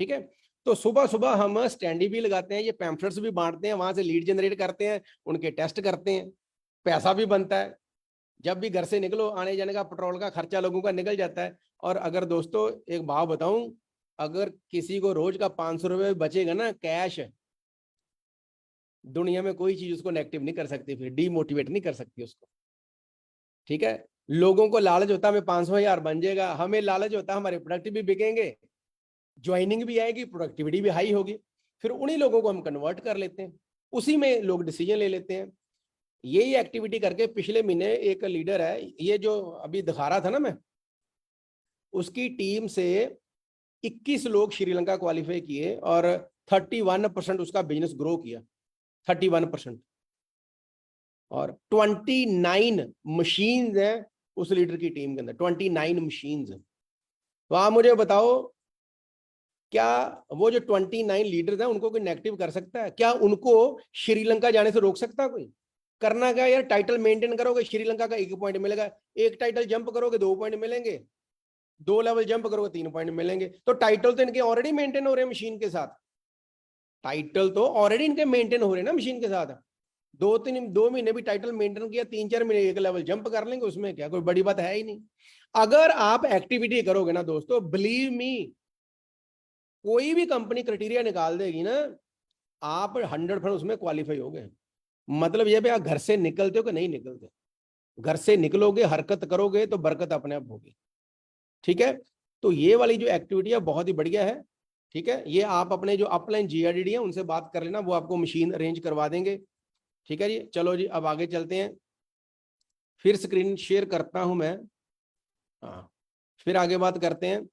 ठीक है, तो सुबह सुबह हम स्टैंडी भी लगाते हैं, ये पैम्फलेट्स भी बांटते हैं, वहां से लीड जनरेट करते हैं, उनके टेस्ट करते हैं, पैसा भी बनता है। जब भी घर से निकलो, आने जाने का पेट्रोल का खर्चा लोगों का निकल जाता है। और अगर दोस्तों एक बात बताऊं, अगर किसी को रोज का 500 रुपये बचेगा ना कैश, दुनिया में कोई चीज उसको नेगेटिव नहीं कर सकती, फिर डीमोटिवेट नहीं कर सकती उसको। ठीक है, लोगों को लालच होता है हमें 500,000 बन जाएगा, हमें लालच होता है हमारे प्रोडक्ट भी बिकेंगे, ज्वाइनिंग भी आएगी, प्रोडक्टिविटी भी हाई होगी। फिर उन्हीं लोगों को हम कन्वर्ट कर लेते हैं, उसी में लोग डिसीजन ले लेते हैं। यही एक्टिविटी करके पिछले महीने एक लीडर है, ये जो अभी दिखा रहा था ना मैं, उसकी टीम से 21 लोग श्रीलंका क्वालिफाई किए और 31% उसका बिजनेस ग्रो किया, 31%। और 29 मशीन्स हैं उस लीडर की टीम के अंदर, 29 मशीन्स। तो आप मुझे बताओ, क्या वो जो 29 लीडर्स हैं उनको कोई नेगेटिव कर सकता है? क्या उनको श्रीलंका जाने से रोक सकता है कोई? करना क्या यार, टाइटल मेंटेन करोगे, श्रीलंका का 1 पॉइंट मिलेगा। एक टाइटल जंप करोगे 2 पॉइंट मिलेंगे, 2 लेवल जंप करोगे 3 पॉइंट मिलेंगे। तो टाइटल तो इनके ऑलरेडी मेंटेन हो रहे हैं मशीन के साथ, टाइटल तो ऑलरेडी इनके मेंटेन हो रहे हैं ना मशीन के साथ। 2 महीने भी टाइटल मेंटेन किया, 3-4 महीने 1 लेवल जंप कर लेंगे, उसमें क्या कोई बड़ी बात है ही नहीं। अगर आप एक्टिविटी करोगे ना दोस्तों, बिलीव मी, कोई भी कंपनी क्राइटेरिया निकाल देगी ना, आप 100% उसमें क्वालिफाई हो गए। मतलब ये भी आप घर से निकलते हो कि नहीं निकलते, घर से निकलोगे, हरकत करोगे तो बरकत अपने आप होगी। ठीक है, तो ये वाली जो एक्टिविटी है बहुत ही बढ़िया है। ठीक है, ये आप अपने जो अपलाइन जीआरडीडी है उनसे बात कर लेना, वो आपको मशीन अरेंज करवा देंगे। ठीक है जी, चलो जी अब आगे चलते हैं। फिर स्क्रीन शेयर करता हूं मैं, हाँ, फिर आगे बात करते हैं।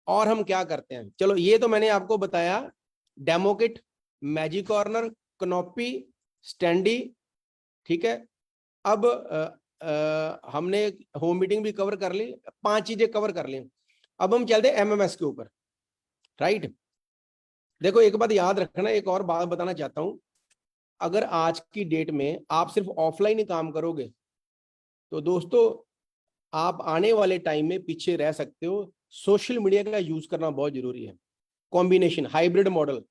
और हम क्या करते हैं, चलो ये तो मैंने आपको बताया, demo kit, magic corner, canopy, standee. ठीक है, अब हमने होम मीटिंग भी कवर कर ली, 5 चीजें कवर कर ली। अब हम चलते हैं एमएमएस के ऊपर। राइट, देखो एक बात याद रखना, एक और बात बताना चाहता हूं, अगर आज की डेट में आप सिर्फ ऑफलाइन ही काम करोगे तो दोस्तों आप आने वाले टाइम में पीछे रह सकते हो। सोशल मीडिया का यूज करना बहुत जरूरी है, combination, hybrid model,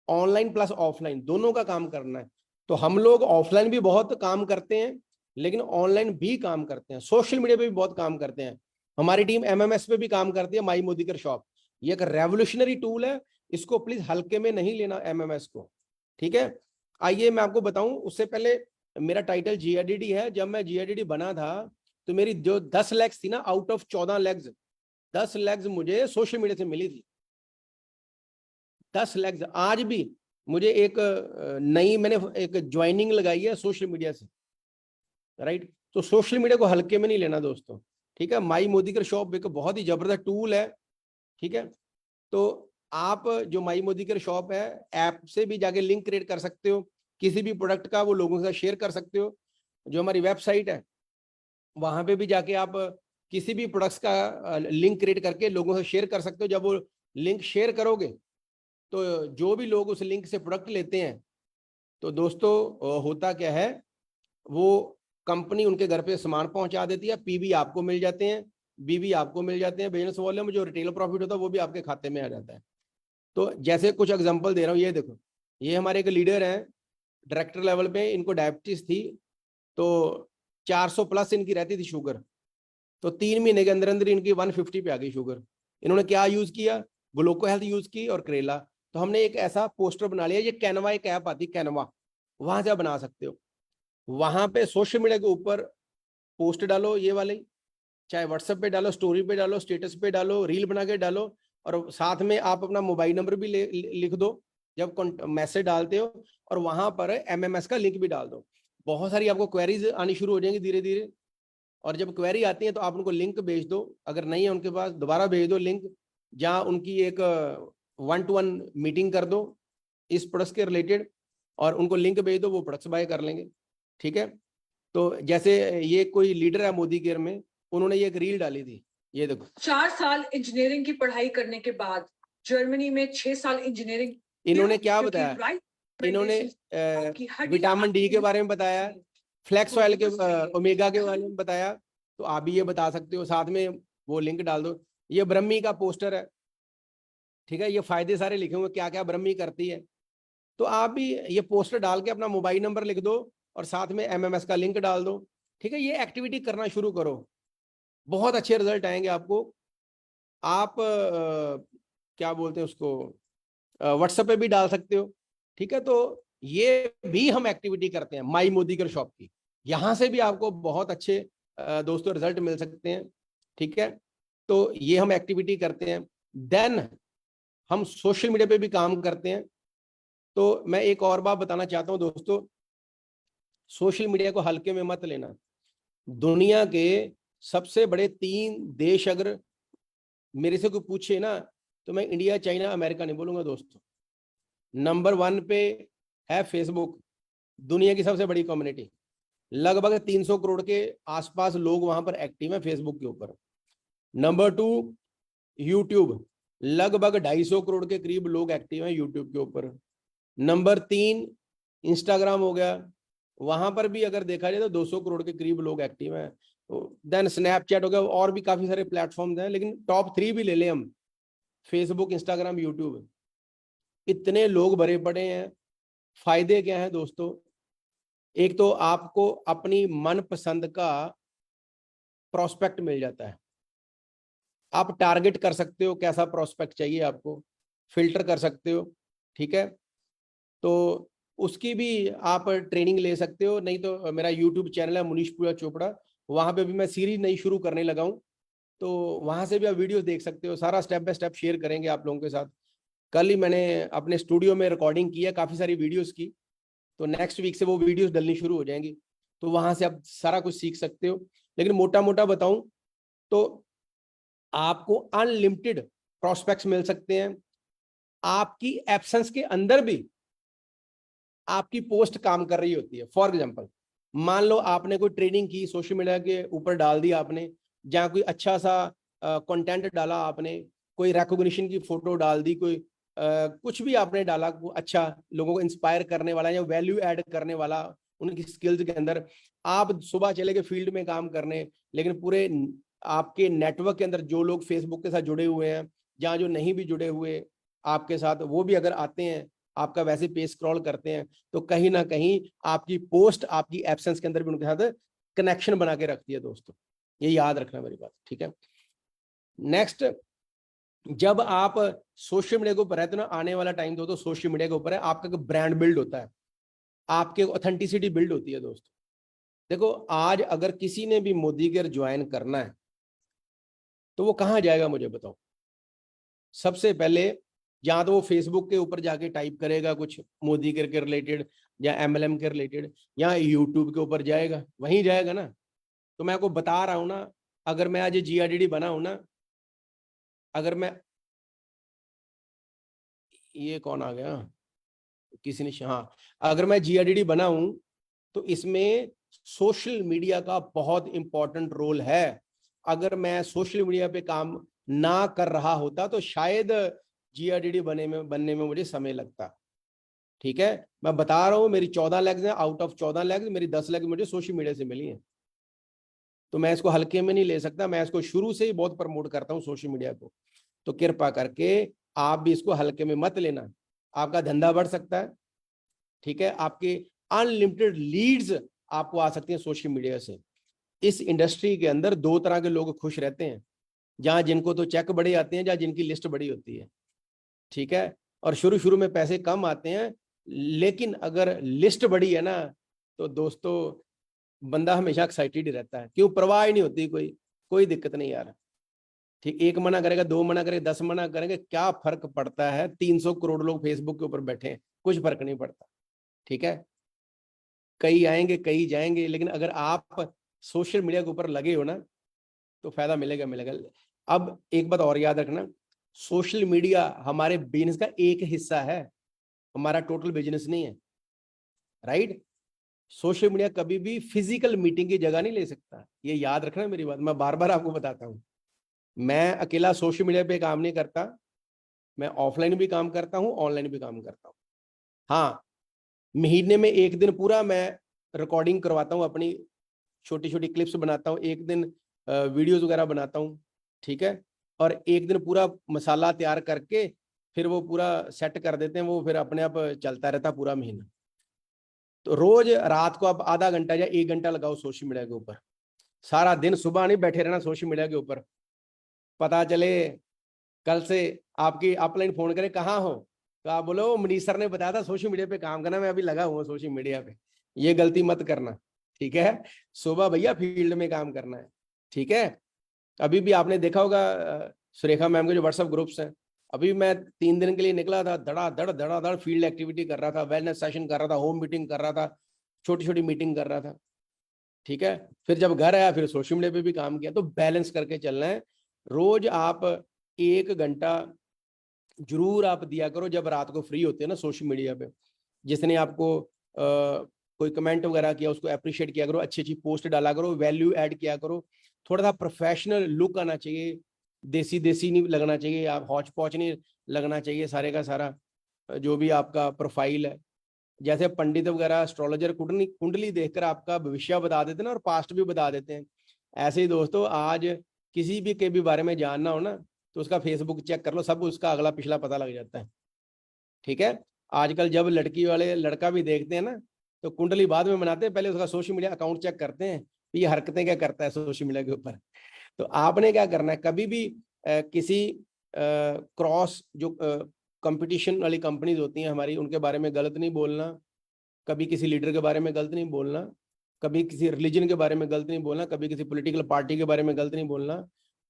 online plus offline दोनों का काम करना है। तो हम लोग ऑफलाइन भी बहुत काम करते हैं, लेकिन ऑनलाइन भी काम करते हैं, सोशल मीडिया पे भी बहुत काम करते हैं। हमारी टीम एमएमएस पे भी काम करती है, माई मोदीकर शॉप। ये एक रेवोल्यूशनरी टूल है, इसको प्लीज हल्के में नहीं लेना एमएमएस को। ठीक है, आइए मैं आपको बताऊं, उससे पहले मेरा टाइटल जीआरडीडी है। जब मैं जीआरडीडी बना था तो मेरी जो 10 लेग्स थी ना, आउट ऑफ 14 लेग्स, 10 लेग्स मुझे सोशल मीडिया से मिली थी। 10 लेग्स। आज भी मुझे एक नई मैंने एक ज्वाइनिंग लगाई है सोशल मीडिया से। राइट, तो सोशल मीडिया को हल्के में नहीं लेना दोस्तों। ठीक है, माई मोदीकर शॉप एक बहुत ही जबरदस्त टूल है। ठीक है, तो आप जो माई मोदीकर शॉप है, ऐप से भी जाके लिंक क्रिएट कर सकते हो, किसी भी प्रोडक्ट का वो लोगों के साथ शेयर कर सकते हो। जो हमारी वेबसाइट है वहां पे भी जाके आप किसी भी प्रोडक्ट्स का लिंक क्रिएट करके लोगों से शेयर कर सकते हो। जब वो लिंक शेयर करोगे तो जो भी लोग उस लिंक से प्रोडक्ट लेते हैं, तो दोस्तों होता क्या है, वो कंपनी उनके घर पे सामान पहुंचा देती है, पीवी आपको मिल जाते हैं, बीवी आपको मिल जाते हैं, बिजनेस वॉल्यूम जो रिटेल प्रॉफिट होता है वो भी आपके खाते में आ जाता है। तो जैसे कुछ एग्जांपल दे रहा हूँ, ये देखो, ये हमारे एक लीडर हैं, डायरेक्टर लेवल पे, इनको डायबिटीज थी, तो 400 प्लस इनकी रहती थी शुगर। तो 3 महीने के अंदर अंदर इनकी 150 पे आ गई शुगर। इन्होंने क्या यूज किया, ग्लोको हेल्थ यूज की और करेला। तो हमने एक ऐसा पोस्टर बना लिया, ये कैनवा एक ऐप आती, कैनवा, वहां से आप बना सकते हो। वहां पे सोशल मीडिया के ऊपर पोस्ट डालो, ये वाले, चाहे व्हाट्सएप पे डालो, स्टोरी पे डालो, स्टेटस पे डालो, रील बना के डालो, और साथ में आप अपना मोबाइल नंबर भी लिख दो जब मैसेज डालते हो, और वहां पर एमएमएस का लिंक भी डाल दो। बहुत सारी आपको क्वेरीज आनी शुरू हो जाएंगी धीरे धीरे, और जब क्वेरी आती है तो आप उनको लिंक भेज दो, अगर नहीं है उनके पास दोबारा भेज दो लिंक, जहाँ उनकी एक 1-to-1 मीटिंग कर दो इस प्रोडक्ट के रिलेटेड, और उनको लिंक भेज दो, वो प्रोडक्ट्स बाय कर लेंगे। ठीक है, तो जैसे ये कोई लीडर है मोदी केयर में, उन्होंने ये एक रील डाली थी, ये देखो। 4 साल इंजीनियरिंग की पढ़ाई करने के बाद जर्मनी में 6 साल इंजीनियरिंग, इन्होंने क्या बताया, इन्होंने विटामिन डी के बारे में बताया, फ्लैक्स ऑयल के, ओमेगा के बारे में बताया। तो आप भी ये बता सकते हो, साथ में वो लिंक डाल दो। ये ब्रह्मी का पोस्टर है। ठीक है, ये फायदे सारे लिखे हुए क्या क्या ब्रह्मी करती है। तो आप भी ये पोस्टर डाल के अपना मोबाइल नंबर लिख दो और साथ में एमएमएस का लिंक डाल दो। ठीक है, ये एक्टिविटी करना शुरू करो, बहुत अच्छे रिजल्ट आएंगे आपको। आप क्या बोलते हैं उसको, व्हाट्सएप पे भी डाल सकते हो। ठीक है, तो ये भी हम एक्टिविटी करते हैं माई मोदीकर शॉप की, यहां से भी आपको बहुत अच्छे दोस्तों रिजल्ट मिल सकते हैं। ठीक है, तो ये हम एक्टिविटी करते हैं। देन हम सोशल मीडिया पे भी काम करते हैं। तो मैं एक और बात बताना चाहता हूं दोस्तों, सोशल मीडिया को हल्के में मत लेना। दुनिया के सबसे बड़े 3 देश अगर मेरे से कोई पूछे ना, तो मैं इंडिया, चाइना, अमेरिका नहीं बोलूंगा दोस्तों। नंबर 1 पे है फेसबुक, दुनिया की सबसे बड़ी कम्युनिटी। लगभग 300 करोड़ के आसपास लोग वहां पर एक्टिव हैं फेसबुक के ऊपर। नंबर 2 यूट्यूब, लगभग 250 करोड़ के करीब लोग एक्टिव हैं यूट्यूब के ऊपर। नंबर 3 इंस्टाग्राम हो गया, वहां पर भी अगर देखा जाए तो 200 करोड़ के करीब लोग एक्टिव हैं। देन स्नैपचैट हो गया, और भी काफी सारे प्लेटफॉर्म्स हैं, लेकिन टॉप 3 भी ले लें हम, फेसबुक, इंस्टाग्राम, यूट्यूब, इतने लोग भरे पड़े हैं। फायदे क्या हैं दोस्तों? एक तो आपको अपनी मनपसंद का प्रोस्पेक्ट मिल जाता है, आप टारगेट कर सकते हो कैसा प्रोस्पेक्ट चाहिए आपको, फिल्टर कर सकते हो, ठीक है। तो उसकी भी आप ट्रेनिंग ले सकते हो, नहीं तो मेरा यूट्यूब चैनल है मुनीश पूजा चोपड़ा, वहां पे भी मैं सीरीज नई शुरू करने लगा हूं, तो वहां से भी आप वीडियो देख सकते हो, सारा स्टेप बाय स्टेप शेयर करेंगे आप लोगों के साथ। कल ही मैंने अपने स्टूडियो में रिकॉर्डिंग की है काफी सारी वीडियोस की, तो नेक्स्ट वीक से वो वीडियोस डलनी शुरू हो जाएंगी, तो वहां से आप सारा कुछ सीख सकते हो। लेकिन मोटा मोटा बताऊं तो आपको अनलिमिटेड प्रोस्पेक्ट्स मिल सकते हैं। आपकी एब्सेंस के अंदर भी आपकी पोस्ट काम कर रही होती है। फॉर एग्जांपल, मान लो आपने कोई ट्रेनिंग की, सोशल मीडिया के ऊपर डाल दिया आपने, जहां कोई अच्छा सा कंटेंट डाला आपने, कोई रिकॉग्निशन की फोटो डाल दी, कोई कुछ भी आपने डाला अच्छा, लोगों को इंस्पायर करने वाला या वैल्यू ऐड करने वाला उनकी स्किल्स के अंदर। आप सुबह चले गए फील्ड में काम करने, लेकिन पूरे आपके नेटवर्क के अंदर जो लोग फेसबुक के साथ जुड़े हुए हैं, जहाँ जो नहीं भी जुड़े हुए आपके साथ, वो भी अगर आते हैं, आपका वैसे पेज स्क्रॉल करते हैं, तो कहीं ना कहीं आपकी पोस्ट आपकी एब्सेंस के अंदर भी उनके साथ कनेक्शन बना के रखती है दोस्तों, ये याद रखना मेरी बात, ठीक है। नेक्स्ट, जब आप सोशल मीडिया के ऊपर रहते हो ना, आने वाला टाइम तो सोशल मीडिया के ऊपर है, आपका ब्रांड बिल्ड होता है, आपके ऑथेंटिसिटी बिल्ड होती है दोस्तों। देखो, आज अगर किसी ने भी मोदी केयर ज्वाइन करना है तो वो कहाँ जाएगा मुझे बताओ? सबसे पहले या तो वो फेसबुक के ऊपर जाके टाइप करेगा कुछ मोदी केयर के रिलेटेड या MLM के रिलेटेड, या यूट्यूब के ऊपर जाएगा, वहीं जाएगा ना। तो मैं आपको बता रहा हूं ना, अगर मैं आज GRDD बना हूं ना, अगर मैं, ये कौन आ गया, किसी ने, हाँ, अगर मैं GRDD बना हूं तो इसमें सोशल मीडिया का बहुत इंपॉर्टेंट रोल है। अगर मैं सोशल मीडिया पे काम ना कर रहा होता तो शायद GRDD बनने में मुझे समय लगता, ठीक है। मैं बता रहा हूं, मेरी 14 लेग्स हैं, आउट ऑफ 14 लेग्स मेरी 10 लेग्स मुझे सोशल मीडिया से मिली हैं, तो मैं इसको हल्के में नहीं ले सकता, मैं इसको शुरू से ही बहुत प्रमोट करता हूं सोशल मीडिया को। तो कृपा करके आप भी इसको हल्के में मत लेना, आपका धंधा बढ़ सकता है, ठीक है। आपके अनलिमिटेड लीड्स आपको आ सकती हैं सोशल मीडिया से। इस इंडस्ट्री के अंदर 2 तरह के लोग खुश रहते हैं, जहां जिनको तो चेक बड़े आते हैं, जहां जिनकी लिस्ट बड़ी होती है, ठीक है। और शुरू शुरू में पैसे कम आते हैं, लेकिन अगर लिस्ट बड़ी है ना, तो दोस्तों बंदा हमेशा एक्साइटेड ही रहता है, क्यों, परवाह ही नहीं होती, कोई दिक्कत नहीं यार, ठीक। 1 मना करेगा, 2 मना करेगा, 10 मना करेंगे, क्या फर्क पड़ता है? 300 करोड़ लोग फेसबुक के ऊपर बैठे हैं, कुछ फर्क नहीं पड़ता, ठीक है। कई आएंगे कई जाएंगे, लेकिन अगर आप सोशल मीडिया के ऊपर लगे हो ना, तो फायदा मिलेगा मिलेगा। अब एक बात और याद रखना, सोशल मीडिया हमारे बिजनेस का एक हिस्सा है, हमारा टोटल बिजनेस नहीं है, राइट। सोशल मीडिया कभी भी फिजिकल मीटिंग की जगह नहीं ले सकता, ये याद रखना मेरी बात, मैं बार बार आपको बताता हूँ। मैं अकेला सोशल मीडिया पे काम नहीं करता, मैं ऑफलाइन भी काम करता हूँ, ऑनलाइन भी काम करता हूँ। हाँ, महीने में एक दिन पूरा मैं रिकॉर्डिंग करवाता हूँ, अपनी छोटी छोटी क्लिप्स बनाता हूँ, एक दिन वीडियोस वगैरह बनाता हूँ, ठीक है। और एक दिन पूरा मसाला तैयार करके फिर वो पूरा सेट कर देते हैं, वो फिर अपने आप चलता रहता पूरा महीना। तो रोज रात को आप आधा घंटा या 1 घंटा लगाओ सोशल मीडिया के ऊपर, सारा दिन सुबह नहीं बैठे रहना सोशल मीडिया के ऊपर। पता चले कल से आपकी अपलाइन फोन करे, कहाँ हो, तो आप बोलो मनीष सर ने बताया था सोशल मीडिया पे काम करना, मैं अभी लगा हुआ सोशल मीडिया पे। ये गलती मत करना, ठीक है। सुबह भैया फील्ड में काम करना है, ठीक है। अभी भी आपने देखा होगा सुरेखा मैम के जो व्हाट्सएप ग्रुप्स हैं, अभी मैं 3 दिन के लिए निकला था, धड़ा धड़ फील्ड एक्टिविटी कर रहा था, वेलनेस सेशन कर रहा था, होम मीटिंग कर रहा था, छोटी छोटी मीटिंग कर रहा था, ठीक है। फिर जब घर आया फिर सोशल मीडिया पे भी काम किया। तो बैलेंस करके चलना है, रोज आप 1 घंटा जरूर आप दिया करो, जब रात को फ्री होते हैं ना सोशल मीडिया पे। जिसने आपको कोई कमेंट वगैरह किया उसको अप्रिशिएट किया करो, अच्छी अच्छी पोस्ट डाला करो, वैल्यू ऐड किया करो, थोड़ा सा प्रोफेशनल लुक आना चाहिए, देसी देसी नहीं लगना चाहिए, आप हौच पौच नहीं लगना चाहिए सारे का सारा जो भी आपका प्रोफाइल है। जैसे पंडित वगैरह एस्ट्रोलॉजर कुंडली कुंडली देखकर आपका भविष्य बता देते हैं ना और पास्ट भी बता देते हैं, ऐसे ही दोस्तों आज किसी भी के भी बारे में जानना हो ना तो उसका फेसबुक चेक कर लो, सब उसका अगला पिछला पता लग जाता है। ठीक है, आजकल जब लड़की वाले लड़का भी देखते हैं ना तो कुंडली बाद में बनाते हैं, पहले उसका सोशल मीडिया अकाउंट चेक करते हैं ये हरकतें क्या करता है सोशल मीडिया के ऊपर। तो आपने क्या करना है, कभी भी किसी क्रॉस जो कंपटीशन वाली कंपनीज होती हैं हमारी उनके बारे में गलत नहीं बोलना, कभी किसी लीडर के बारे में गलत नहीं बोलना, कभी किसी रिलीजन के बारे में गलत नहीं बोलना, कभी किसी पॉलिटिकल पार्टी के बारे में गलत नहीं बोलना।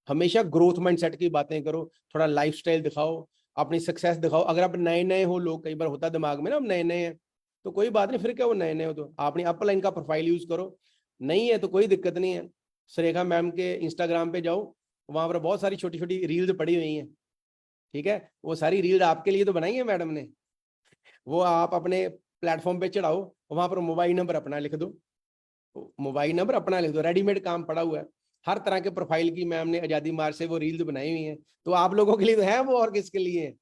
हमेशा ग्रोथ माइंडसेट की बातें करो, थोड़ा लाइफस्टाइल दिखाओ, अपनी सक्सेस दिखाओ। अगर आप नए नए हो, लोग कई बार होता है दिमाग में ना हम नए नए हैं तो कोई बात नहीं, फिर क्या वो नए नए हो तो अपनी अपलाइन का प्रोफाइल यूज करो, नहीं है तो कोई दिक्कत नहीं है। सुरेखा मैम के इंस्टाग्राम पे जाओ, वहां पर बहुत सारी छोटी छोटी रील्स पड़ी हुई हैं। ठीक है, वो सारी रील्स आपके लिए तो बनाई है मैडम ने, वो आप अपने प्लेटफॉर्म पे चढ़ाओ, वहां पर मोबाइल नंबर अपना लिख दो, मोबाइल नंबर अपना लिख दो, रेडीमेड काम पड़ा हुआ है। हर तरह के प्रोफाइल की मैम ने आजादी मार्च से वो रील्स बनाई हुई हैं, तो आप लोगों के लिए तो है वो, और किसके लिए है।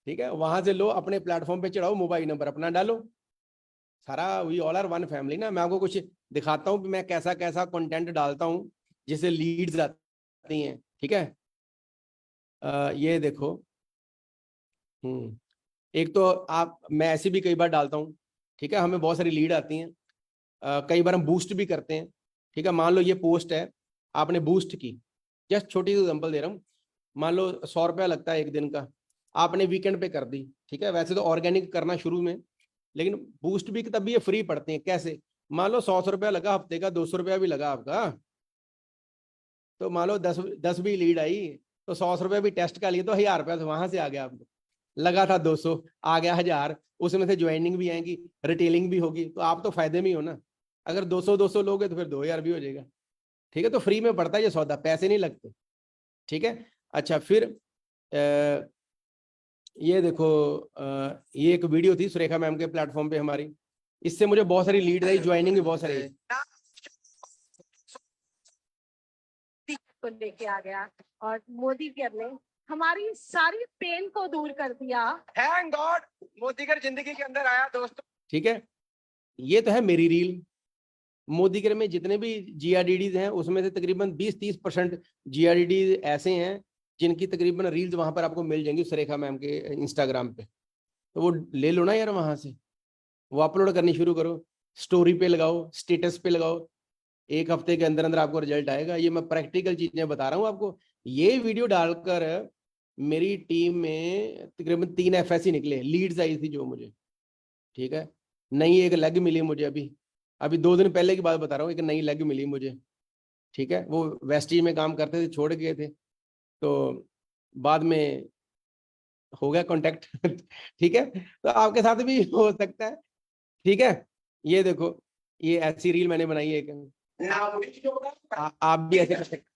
ठीक है, वहां से लो, अपने प्लेटफॉर्म पे चढ़ाओ, मोबाइल नंबर अपना डालो, सारा we all are one family ना। मैं आपको कुछ दिखाता हूँ मैं कैसा कैसा कंटेंट डालता हूँ जिससे लीड्स आती हैं। ठीक है, ये देखो, एक तो आप, मैं ऐसी भी कई बार डालता हूँ। ठीक है, हमें बहुत सारी लीड आती हैं, कई बार हम बूस्ट भी करते हैं। ठीक है, मान लो ये पोस्ट है, आपने बूस्ट की, जस्ट छोटी सी एग्जांपल दे रहा हूँ, मान लो 100 रुपया लगता है एक दिन का, आपने वीकेंड पे कर दी। ठीक है, वैसे तो ऑर्गेनिक करना शुरू में, लेकिन बूस्ट भी तब भी ये फ्री पड़ते हैं। कैसे, मान लो 100 रुपया लगा हफ्ते का, 200 रुपया भी लगा आपका, तो मान लो 10 भी लीड आई, तो 100 रुपया भी टेस्ट का लिए तो 1000 रुपया तो वहां से आ गया आपको, लगा था 200 आ गया 1000, उसमें से ज्वाइनिंग भी आएगी, रिटेलिंग भी होगी, तो आप तो फायदे में ही हो ना। अगर 200 लोगे तो फिर 2000 भी हो जाएगा। ठीक है, तो फ्री में पड़ता है ये सौदा, पैसे नहीं लगते। ठीक है, अच्छा फिर ये देखो, ये एक वीडियो थी सुरेखा मैम के प्लेटफॉर्म पे हमारी, इससे मुझे बहुत सारी लीड आई, ज्वाइनिंग भी बहुत सारी। को लेके आ गया और मोदी केयर ने हमारी सारी पेन को दूर कर दिया। थैंक गॉड मोदी केयर जिंदगी के अंदर आया दोस्तों। ठीक है, ये तो है मेरी रील। मोदी केयर में जितने भी जीआरडीडीज हैं उसमें से तकरीबन 20-30% जीआरडीडी ऐसे हैं जिनकी तकरीबन रील्स वहां पर आपको मिल जाएंगी सुरेखा मैम के इंस्टाग्राम पे, तो वो ले लो ना यार, वहां से वो अपलोड करनी शुरू करो, स्टोरी पे लगाओ, स्टेटस पे लगाओ, एक हफ्ते के अंदर अंदर आपको रिजल्ट आएगा। ये मैं प्रैक्टिकल चीजें बता रहा हूँ आपको। ये वीडियो डालकर मेरी टीम में तकरीबन 3 एफएससी निकले, लीड्स आई थी जो मुझे। ठीक है, नई एक लेग मिली मुझे, अभी अभी 2 दिन पहले की बात बता रहा हूँ, एक नई लेग मिली मुझे। ठीक है, वो वेस्टीज में काम करते थे, छोड़ गए थे, तो बाद में हो गया कांटेक्ट। ठीक है, तो आपके साथ भी हो सकता है। ठीक है, ये देखो, ये ऐसी रील मैंने बनाई है एक, आप भी ऐसे कर सकते।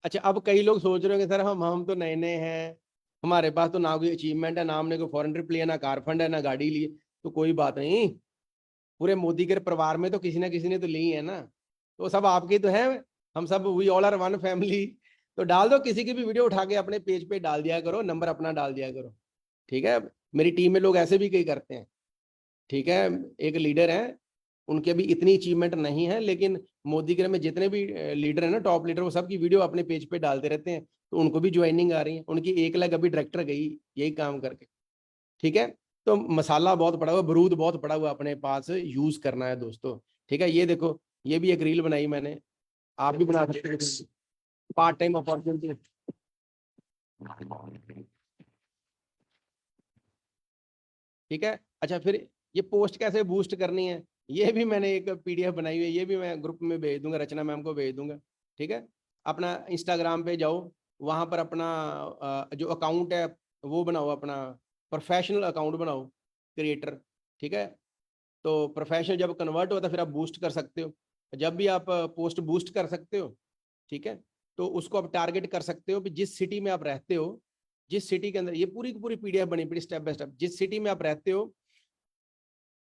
अच्छा, अब कई लोग सोच रहे होंगे सर हम तो नए नए हैं, हमारे पास तो ना कोई अचीवमेंट है, ना हमने कोई फॉरेन ट्रिप लिया, ना कार फंड है, ना गाड़ी ली, तो कोई बात नहीं, पूरे मोदी के परिवार में तो किसी ना किसी ने तो ली है ना, तो सब आपके तो हैं, हम सब we all are one family. तो डाल दो, किसी की भी वीडियो उठा के अपने पेज पे डाल दिया करो, नंबर अपना डाल दिया करो। ठीक है, मेरी टीम में लोग ऐसे भी कई करते हैं। ठीक है, एक लीडर है, उनके अभी इतनी अचीवमेंट नहीं है, लेकिन मोदी के में जितने भी लीडर है ना, टॉप लीडर, वो सबकी वीडियो अपने पेज पे डालते रहते हैं, तो उनको भी ज्वाइनिंग आ रही है, उनकी 1 लाख अभी डायरेक्टर गई यही काम करके। ठीक है, तो मसाला बहुत पड़ा हुआ, बरूद बहुत पड़ा हुआ अपने पास, यूज करना है दोस्तों। ठीक है, ये देखो, ये भी एक रील बनाई मैंने, आप भी बना सकते हो, पार्ट टाइम अपॉर्चुनिटी। ठीक है, अच्छा फिर ये पोस्ट कैसे बूस्ट करनी है, ये भी मैंने एक पीडीएफ बनाई हुई है, ये भी मैं ग्रुप में भेज दूंगा, रचना मैम को भेज दूंगा। ठीक है, अपना इंस्टाग्राम पे जाओ, वहां पर अपना जो अकाउंट है वो बनाओ, अपना प्रोफेशनल अकाउंट बनाओ, क्रिएटर। ठीक है, तो प्रोफेशनल जब कन्वर्ट होता है फिर आप बूस्ट कर सकते हो। जब भी आप पोस्ट बूस्ट कर सकते हो, ठीक है, तो उसको आप टारगेट कर सकते हो कि जिस सिटी में आप रहते हो, जिस सिटी के अंदर, ये पूरी की पूरी पीडीएफ बनी पड़ी स्टेप बाय स्टेप, जिस सिटी में आप रहते हो,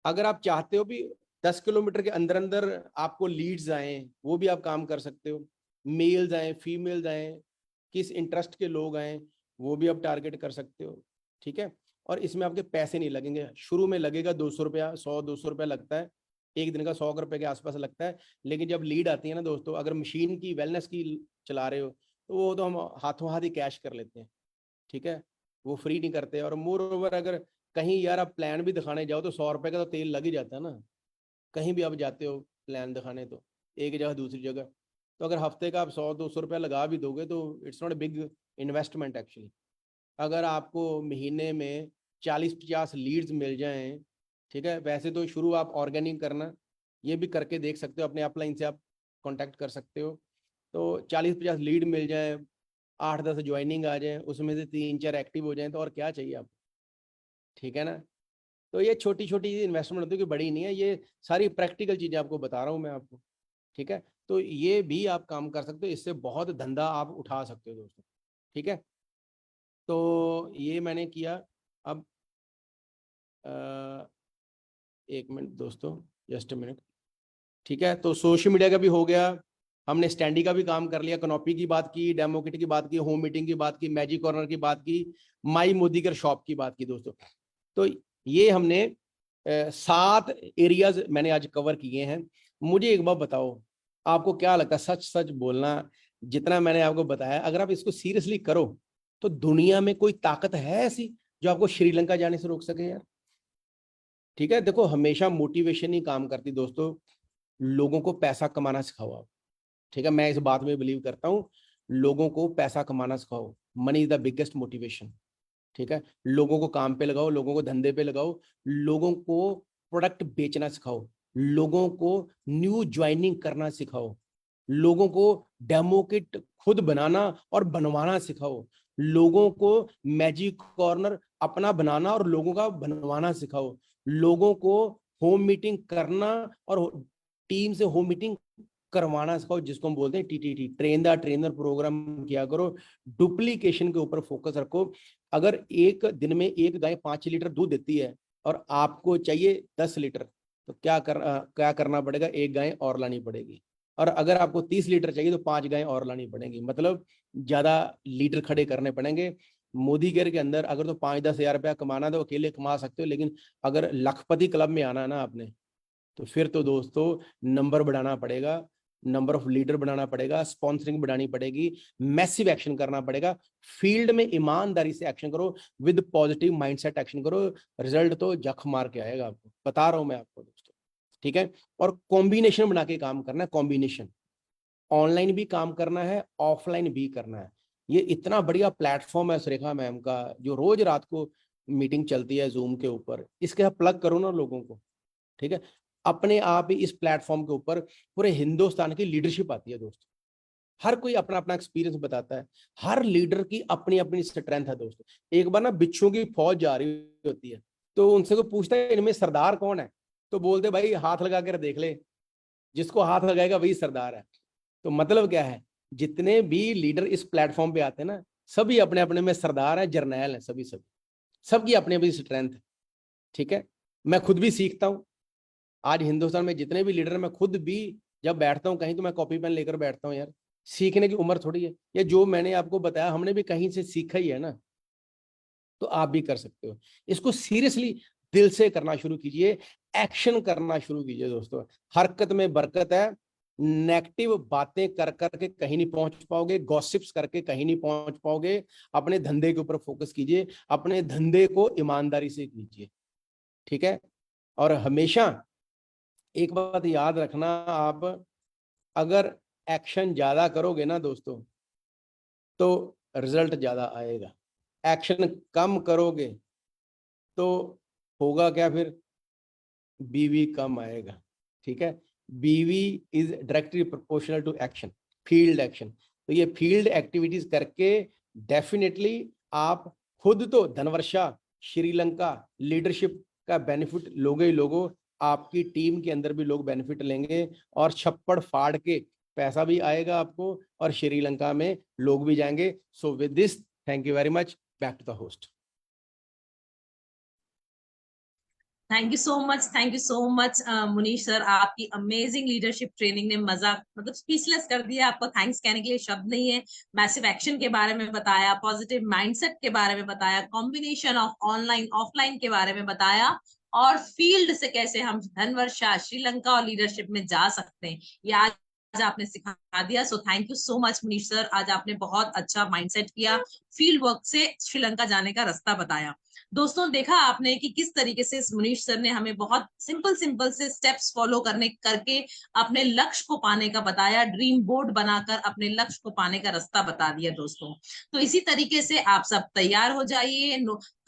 अगर आप चाहते हो भी 10 किलोमीटर के अंदर अंदर आपको लीड्स आए, वो भी आप काम कर सकते हो। मेल्स आए, फीमेल्स आए, किस इंटरेस्ट के लोग आए, वो भी आप टारगेट कर सकते हो, ठीक है। और इसमें आपके पैसे नहीं लगेंगे। शुरू में लगेगा 200 रुपया, 100-200 रुपया लगता है, एक दिन का 100 रुपये के आसपास लगता है। लेकिन जब लीड आती है ना दोस्तों, अगर मशीन की वेलनेस की चला रहे हो, तो वो तो हम हाथों हाथ ही कैश कर लेते हैं, ठीक है, वो फ्री नहीं करते। और मोर ओवर अगर कहीं यार आप प्लान भी दिखाने जाओ तो 100 रुपये का तो तेल लग ही जाता है ना, कहीं भी आप जाते हो प्लान दिखाने, तो एक जगह दूसरी जगह। तो अगर हफ्ते का आप 100-200 रुपया लगा भी दोगे तो it's not a big investment actually. अगर आपको महीने में 40-50 लीड्स मिल जाएं, ठीक है, वैसे तो शुरू आप ऑर्गेनिक करना, ये भी करके देख सकते हो, अपने अपलाइन से आप कांटेक्ट कर सकते हो। तो 40-50 लीड मिल जाए, 8-10 ज्वाइनिंग आ जाए, उसमें से 3-4 एक्टिव हो जाए, तो और क्या चाहिए आपको, ठीक है ना। तो ये छोटी छोटी इन्वेस्टमेंट होती है कि बड़ी नहीं है, ये सारी प्रैक्टिकल चीजें आपको बता रहा हूँ मैं आपको, ठीक है। तो ये भी आप काम कर सकते हो, इससे बहुत धंधा आप उठा सकते हो दोस्तों, ठीक है। तो ये मैंने किया। अब एक मिनट दोस्तों, जस्ट अ मिनट, ठीक है। तो सोशल मीडिया का भी हो गया, हमने स्टैंडी का भी काम कर लिया, कनॉपी की बात की, डेमो किट की बात की, होम मीटिंग की बात की, मैजिक कॉर्नर की बात की, माई मोदीकर शॉप की बात की दोस्तों। तो ये हमने 7 एरियाज मैंने आज कवर किए हैं। मुझे एक बात बताओ, आपको क्या लगता है, सच सच बोलना, जितना मैंने आपको बताया अगर आप इसको सीरियसली करो तो दुनिया में कोई ताकत है ऐसी जो आपको श्रीलंका जाने से रोक सके यार, ठीक है। देखो, हमेशा मोटिवेशन ही काम करती दोस्तों, लोगों को पैसा कमाना सिखाओ आप, ठीक है, मैं इस बात में बिलीव करता हूँ, लोगों को पैसा कमाना सिखाओ, money is the biggest motivation, ठीक है। लोगों को काम पे लगाओ, लोगों को धंधे पे लगाओ, लोगों को प्रोडक्ट बेचना सिखाओ, लोगों को न्यू ज्वाइनिंग करना सिखाओ, लोगों को डेमो किट खुद बनाना और बनवाना सिखाओ, लोगों को मैजिक कॉर्नर अपना बनाना और लोगों का बनवाना सिखाओ, लोगों को होम मीटिंग करना और टीम से होम मीटिंग करवाना सिखाओ, जिसको हम बोलते हैं TTT, train the trainer programme किया करो, डुप्लीकेशन के ऊपर फोकस रखो। अगर एक दिन में एक गाय 5 लीटर दूध देती है और आपको चाहिए 10 लीटर, तो क्या करना पड़ेगा, एक गाय और लानी पड़ेगी। और अगर आपको 30 लीटर चाहिए तो 5 गाय और लानी पड़ेगी, मतलब ज्यादा लीटर खड़े करने पड़ेंगे। मोदी केयर के अंदर अगर तो 5-10 हजार रुपया कमाना तो अकेले कमा सकते हो, लेकिन अगर लखपति क्लब में आना है ना आपने, तो फिर तो दोस्तों नंबर बढ़ाना पड़ेगा, नंबर ऑफ लीडर बढ़ाना पड़ेगा, स्पॉन्सरिंग बढ़ानी पड़ेगी, मैसिव एक्शन करना पड़ेगा, फील्ड में ईमानदारी से एक्शन करो, विद पॉजिटिव माइंडसेट एक्शन करो, रिजल्ट तो जख मार के आएगा, आपको बता रहा हूं मैं आपको दोस्तों, ठीक है। और कॉम्बिनेशन बना के काम करना है, कॉम्बिनेशन, ऑनलाइन भी काम करना है, ऑफलाइन भी करना है। ये इतना बढ़िया प्लेटफॉर्म है सुरेखा मैम का, जो रोज रात को मीटिंग चलती है जूम के ऊपर, इसके आप प्लग करो ना लोगों को, ठीक है। अपने आप ही इस प्लेटफॉर्म के ऊपर पूरे हिंदुस्तान की लीडरशिप आती है दोस्तों, हर कोई अपना अपना एक्सपीरियंस बताता है, हर लीडर की अपनी अपनी स्ट्रेंथ है दोस्तों। एक बार ना बिच्छुओं की फौज जा रही होती है, तो उनसे कोई पूछता है इनमें सरदार कौन है, तो बोलते भाई हाथ लगा कर देख ले, जिसको हाथ लगाएगा वही सरदार है। तो मतलब क्या है, जितने भी लीडर इस प्लेटफॉर्म पे आते हैं ना, सभी अपने अपने में सरदार है, जर्नैल है, सभी सबकी अपनी अपनी स्ट्रेंथ है, ठीक है। मैं खुद भी सीखता हूँ, आज हिंदुस्तान में जितने भी लीडर हैं, मैं खुद भी जब बैठता हूँ कहीं तो मैं कॉपी पेन लेकर बैठता हूँ यार, सीखने की उम्र थोड़ी है, ये जो मैंने आपको बताया हमने भी कहीं से सीखा ही है ना, तो आप भी कर सकते हो। इसको सीरियसली दिल से करना शुरू कीजिए, एक्शन करना शुरू कीजिए दोस्तों, हरकत में बरकत है। नेगेटिव बातें कर करके कहीं नहीं पहुंच पाओगे, गॉसिप्स करके कहीं नहीं पहुंच पाओगे। अपने धंधे के ऊपर फोकस कीजिए, अपने धंधे को ईमानदारी से कीजिए, ठीक है। और हमेशा एक बात याद रखना, आप अगर एक्शन ज्यादा करोगे ना दोस्तों तो रिजल्ट ज्यादा आएगा, एक्शन कम करोगे तो होगा क्या, फिर बीवी कम आएगा, ठीक है। BV is directly proportional to action, field action. तो ये फील्ड एक्टिविटीज करके डेफिनेटली आप खुद तो धनवर्षा श्रीलंका लीडरशिप का बेनिफिट लोगे ही लोगो, आपकी टीम के अंदर भी लोग बेनिफिट लेंगे और छप्पड़ फाड़ के पैसा भी आएगा आपको और श्रीलंका में लोग भी जाएंगे। So with this, thank you very much, back to the host. Thank you so much Munish sir. आपकी अमेजिंग लीडरशिप ट्रेनिंग ने मजा मतलब स्पीचलेस कर दिया। आपको थैंक्स कहने के लिए शब्द नहीं है। मैसिव एक्शन के बारे में बताया, पॉजिटिव माइंडसेट के बारे में बताया, कॉम्बिनेशन ऑफ ऑनलाइन ऑफलाइन के बारे में बताया, और फील्ड से कैसे हम धनवर्षा श्रीलंका और लीडरशिप में जा सकते हैं, ये आज आपने सिखा दिया। So thank you so much Munish sir. आज आपने बहुत अच्छा माइंडसेट किया, फील्ड वर्क से श्रीलंका जाने का रास्ता बताया। दोस्तों, देखा आपने कि किस तरीके से मुनीश सर ने हमें बहुत सिंपल सिंपल से स्टेप्स फॉलो करके अपने लक्ष्य को पाने का बताया, ड्रीम बोर्ड बनाकर अपने लक्ष्य को पाने का रास्ता बता दिया। दोस्तों, तो इसी तरीके से आप सब तैयार हो जाइए,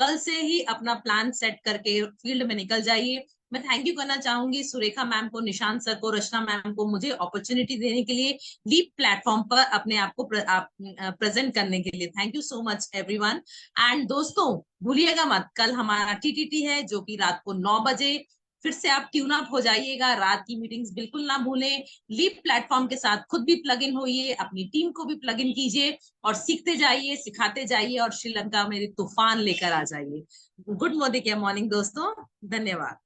कल से ही अपना प्लान सेट करके फील्ड में निकल जाइए। मैं थैंक यू करना चाहूंगी सुरेखा मैम को, निशांत सर को, रचना मैम को, मुझे अपॉर्चुनिटी देने के लिए, लीप प्लेटफॉर्म पर अपने आप को प्रेजेंट करने के लिए। Thank you so much everyone. And दोस्तों, भूलिएगा मत, कल हमारा टीटीटी है जो कि रात को 9 बजे। फिर से आप ट्यून अप हो जाइएगा, रात की मीटिंग्स बिल्कुल ना भूलें। लीप प्लेटफॉर्म के साथ खुद भी प्लग इन होइए, अपनी टीम को भी प्लग इन कीजिए और सीखते जाइए, सिखाते जाइए और श्रीलंका में तूफान लेकर आ जाइए। गुड मॉर्निंग दोस्तों, धन्यवाद।